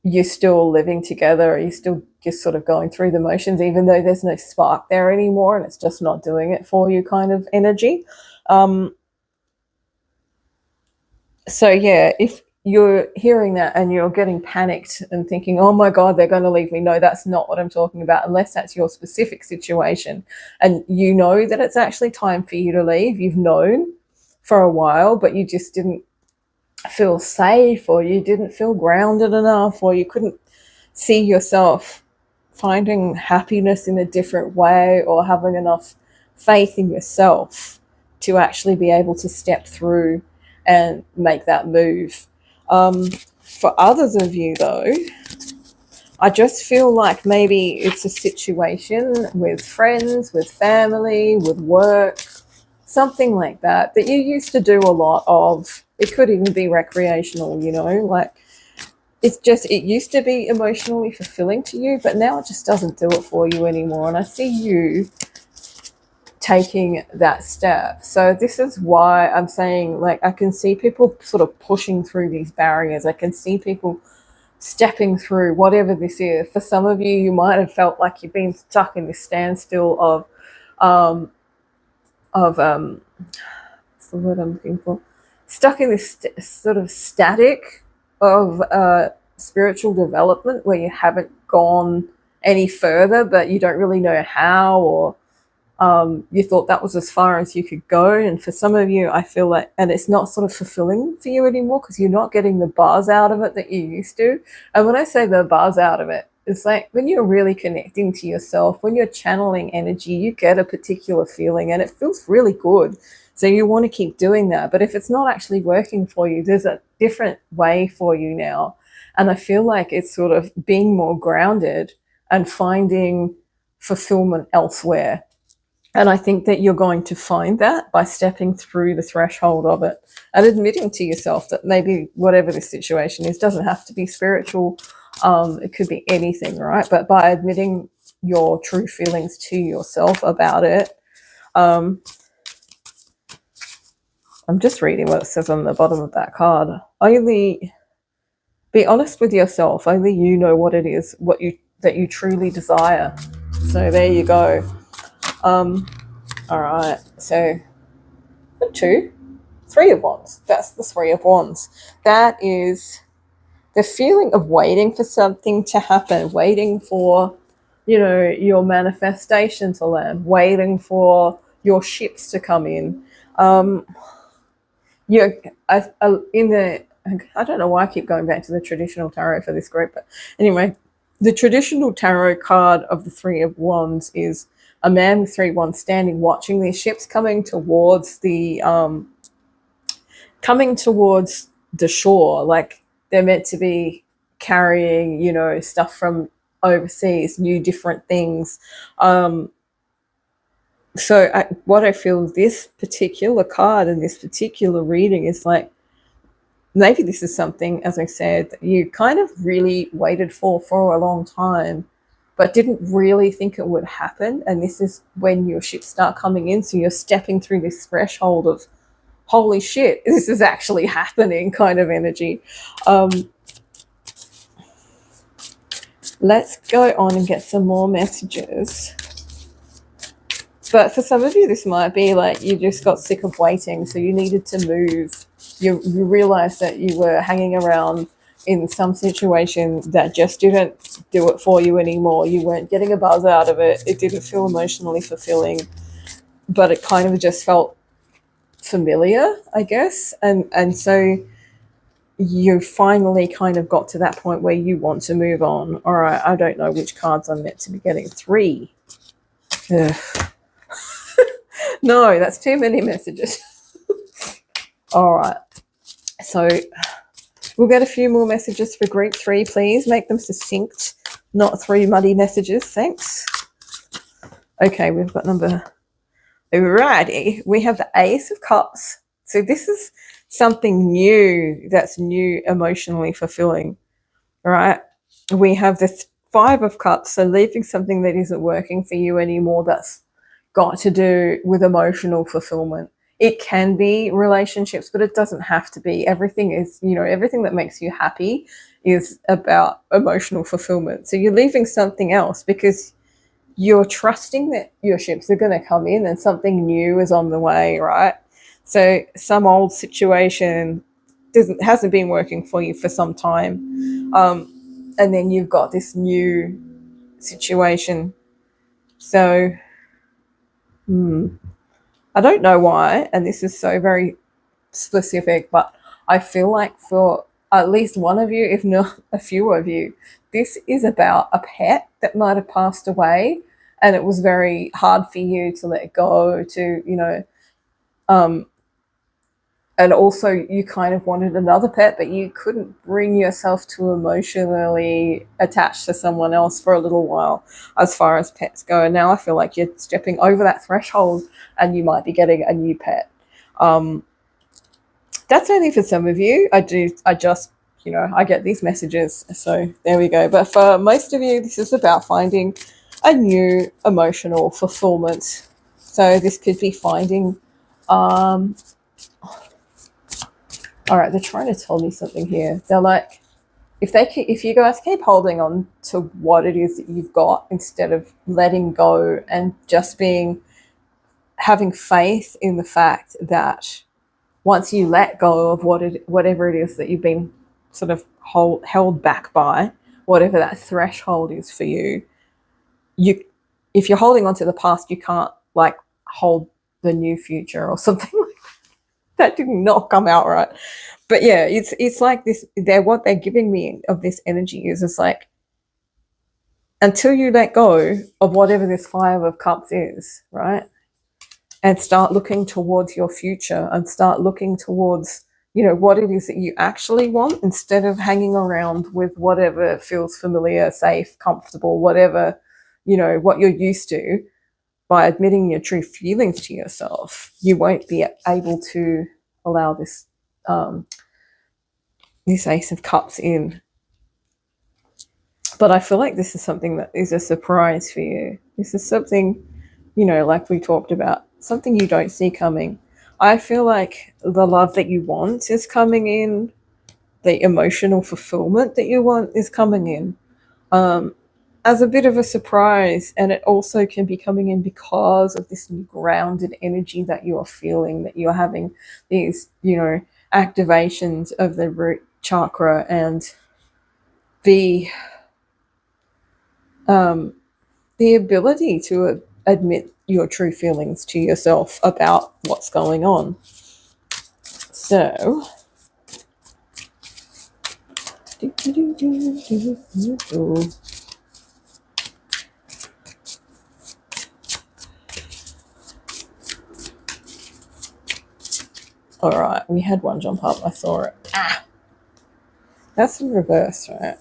you're still living together. You're still just sort of going through the motions, even though there's no spark there anymore, and it's just not doing it for you kind of energy. So yeah, if you're hearing that and you're getting panicked and thinking, oh my God, they're going to leave me. No, that's not what I'm talking about, unless that's your specific situation and you know that it's actually time for you to leave. You've known for a while, but you just didn't feel safe, or you didn't feel grounded enough, or you couldn't see yourself finding happiness in a different way, or having enough faith in yourself to actually be able to step through and make that move. For others of you though, I just feel like maybe it's a situation with friends, with family, with work, something like that you used to do a lot of. It could even be recreational, you know, like it used to be emotionally fulfilling to you, but now it just doesn't do it for you anymore. And I see you taking that step. So this is why I'm saying, like, I can see people sort of pushing through these barriers. I can see people stepping through whatever this is. For some of you, you might have felt like you've been stuck in this standstill of what's the word I'm looking for? Stuck in this sort of static of spiritual development where you haven't gone any further, but you don't really know how, or you thought that was as far as you could go. And for some of you, I feel like, and it's not sort of fulfilling for you anymore because you're not getting the buzz out of it that you used to. And when I say the buzz out of it, it's like when you're really connecting to yourself, when you're channeling energy, you get a particular feeling and it feels really good. So you want to keep doing that. But if it's not actually working for you, there's a different way for you now. And I feel like it's sort of being more grounded and finding fulfillment elsewhere. And I think that you're going to find that by stepping through the threshold of it and admitting to yourself that maybe whatever the situation is doesn't have to be spiritual. It could be anything, right? But by admitting your true feelings to yourself about it, I'm just reading what it says on the bottom of that card. Only be honest with yourself. Only you know what it is, that you truly desire. So there you go. All right, so 3 of Wands. That's the 3 of Wands. That is the feeling of waiting for something to happen, waiting for, your manifestation to land, waiting for your ships to come in. Yeah, in the I don't know why I keep going back to the traditional tarot for this group, but anyway, the traditional tarot card of the 3 of Wands is a man with 3 wands standing, watching these ships coming towards the shore, like they're meant to be carrying, stuff from overseas, new different things. What I feel this particular card and this particular reading is like, maybe this is something, as I said, that you kind of really waited for a long time, but didn't really think it would happen. And this is when your ships start coming in. So you're stepping through this threshold of, holy shit, this is actually happening kind of energy. Let's go on and get some more messages. But for some of you, this might be like you just got sick of waiting, so you needed to move. You realized that you were hanging around in some situation that just didn't do it for you anymore. You weren't getting a buzz out of it. It didn't feel emotionally fulfilling, but it kind of just felt familiar, I guess. And so you finally kind of got to that point where you want to move on. All right, I don't know which cards I'm meant to be getting. 3. Ugh. No, that's too many messages. All right. So we'll get a few more messages for group 3, please. Make them succinct, not 3 muddy messages. Thanks. Okay, we've got number... Alrighty. We have the Ace of Cups. So this is something new that's new, emotionally fulfilling. All right. We have the 5 of Cups. So leaving something that isn't working for you anymore that's got to do with emotional fulfillment. It can be relationships, but it doesn't have to be. Everything is, everything that makes you happy is about emotional fulfillment. So you're leaving something else because you're trusting that your ships are going to come in and something new is on the way, right? So some old situation hasn't been working for you for some time. And then you've got this new situation. So I don't know why, and this is so very specific, but I feel like for at least one of you, if not a few of you, this is about a pet that might have passed away, and it was very hard for you to let go, and also you kind of wanted another pet, but you couldn't bring yourself to emotionally attach to someone else for a little while as far as pets go. And now I feel like you're stepping over that threshold and you might be getting a new pet. That's only for some of you. I get these messages, so there we go. But for most of you, this is about finding a new emotional fulfillment. So this could be finding... all right, they're trying to tell me something here. They're like, if you guys keep holding on to what it is that you've got instead of letting go and just having faith in the fact that once you let go of whatever it is that you've been sort of held back by, whatever that threshold is for you, if you're holding on to the past, you can't like hold the new future or something like that. That did not come out right. But yeah, it's like this. What they're giving me of this energy is it's like, until you let go of whatever this 5 of Cups is, right? And start looking towards your future and start looking towards, what it is that you actually want, instead of hanging around with whatever feels familiar, safe, comfortable, whatever, what you're used to. By admitting your true feelings to yourself, you won't be able to allow this this Ace of Cups in. But I feel like this is something that is a surprise for you. This is something, like we talked about, something you don't see coming. I feel like the love that you want is coming in. The emotional fulfillment that you want is coming in. as a bit of a surprise, and it also can be coming in because of this grounded energy that you're feeling, that you're having these, activations of the root chakra and the the ability to admit your true feelings to yourself about what's going on. So, all right, we had one jump up. I saw it. That's in reverse, right?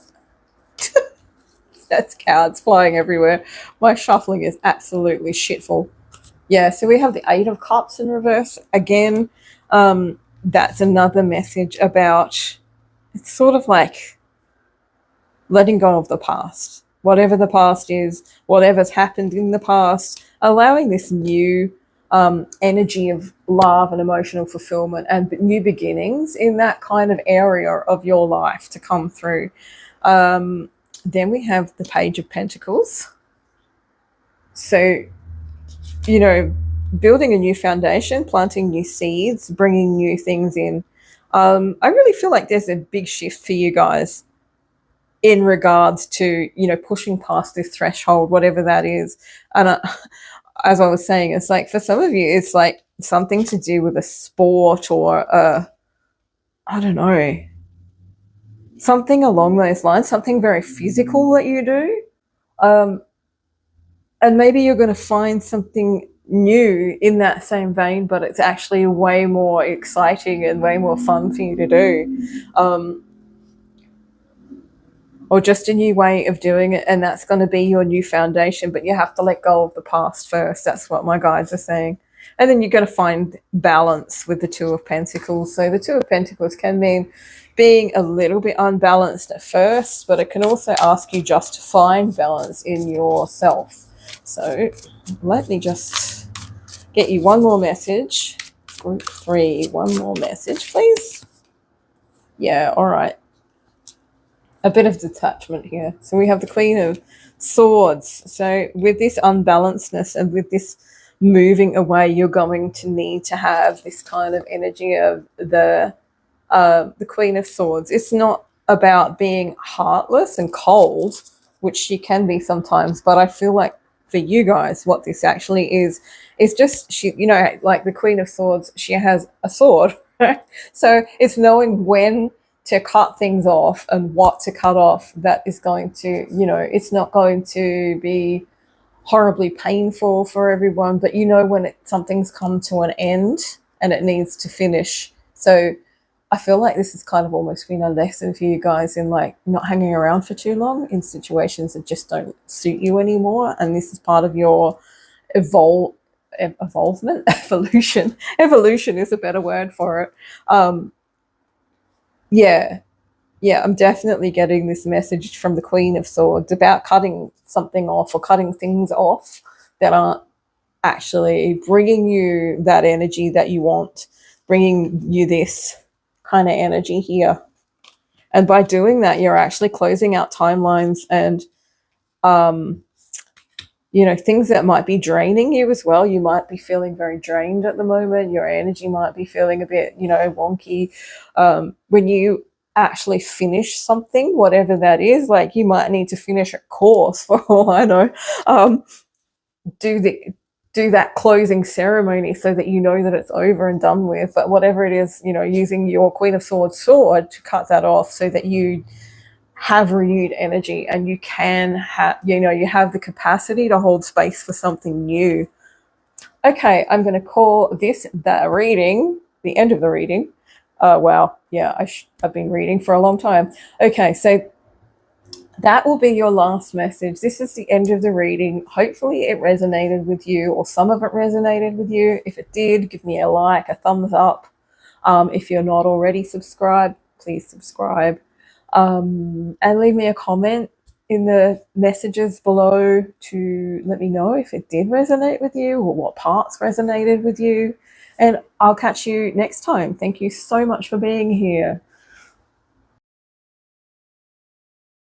That's cards flying everywhere. My shuffling is absolutely shitful. Yeah, so we have the Eight of Cups in reverse. Again, that's another message about, it's sort of like letting go of the past. Whatever the past is, whatever's happened in the past, allowing this new energy of love and emotional fulfillment and new beginnings in that kind of area of your life to come through. Then we have the Page of Pentacles. So, building a new foundation, planting new seeds, bringing new things in. I really feel like there's a big shift for you guys in regards to, pushing past this threshold, whatever that is. And as I was saying, it's like for some of you, it's like something to do with a sport or I don't know, something along those lines, something very physical that you do. And maybe you're going to find something new in that same vein, but it's actually way more exciting and way more fun for you to do. Or just a new way of doing it, and that's going to be your new foundation, but you have to let go of the past first. That's what my guides are saying. And then you're going to find balance with the Two of Pentacles. So the Two of Pentacles can mean being a little bit unbalanced at first, but it can also ask you just to find balance in yourself. So let me just get you one more message. Group 3, one more message, please. Yeah, all right. A bit of detachment here. So we have the Queen of Swords. So with this unbalancedness and with this moving away, you're going to need to have this kind of energy of the Queen of Swords. It's not about being heartless and cold, which she can be sometimes, but I feel like for you guys, what this actually is just, she, like the Queen of Swords, she has a sword, right? So it's knowing when to cut things off and what to cut off that is going to, it's not going to be horribly painful for everyone, but when something's come to an end and it needs to finish. So I feel like this has kind of almost been a lesson for you guys in like not hanging around for too long in situations that just don't suit you anymore. And this is part of your evolution. Evolution is a better word for it. Yeah, I'm definitely getting this message from the Queen of Swords about cutting something off or cutting things off that aren't actually bringing you that energy that you want, bringing you this kind of energy here. And by doing that, you're actually closing out timelines and, things that might be draining you as well. You might be feeling very drained at the moment. Your energy might be feeling a bit, wonky. When you actually finish something, whatever that is, like you might need to finish a course for all I know, do that closing ceremony so that you know that it's over and done with. But whatever it is, using your Queen of Swords sword to cut that off so that you have renewed energy and you can have, you have the capacity to hold space for something new. Okay, I'm going to call this the end of the reading. Wow, yeah, I've been reading for a long time. Okay, so that will be your last message. This is the end of the reading. Hopefully it resonated with you, or some of it resonated with you. If it did, give me a like, a thumbs up. If you're not already subscribed, please subscribe. And leave me a comment in the messages below to let me know if it did resonate with you or what parts resonated with you. And I'll catch you next time. Thank you so much for being here.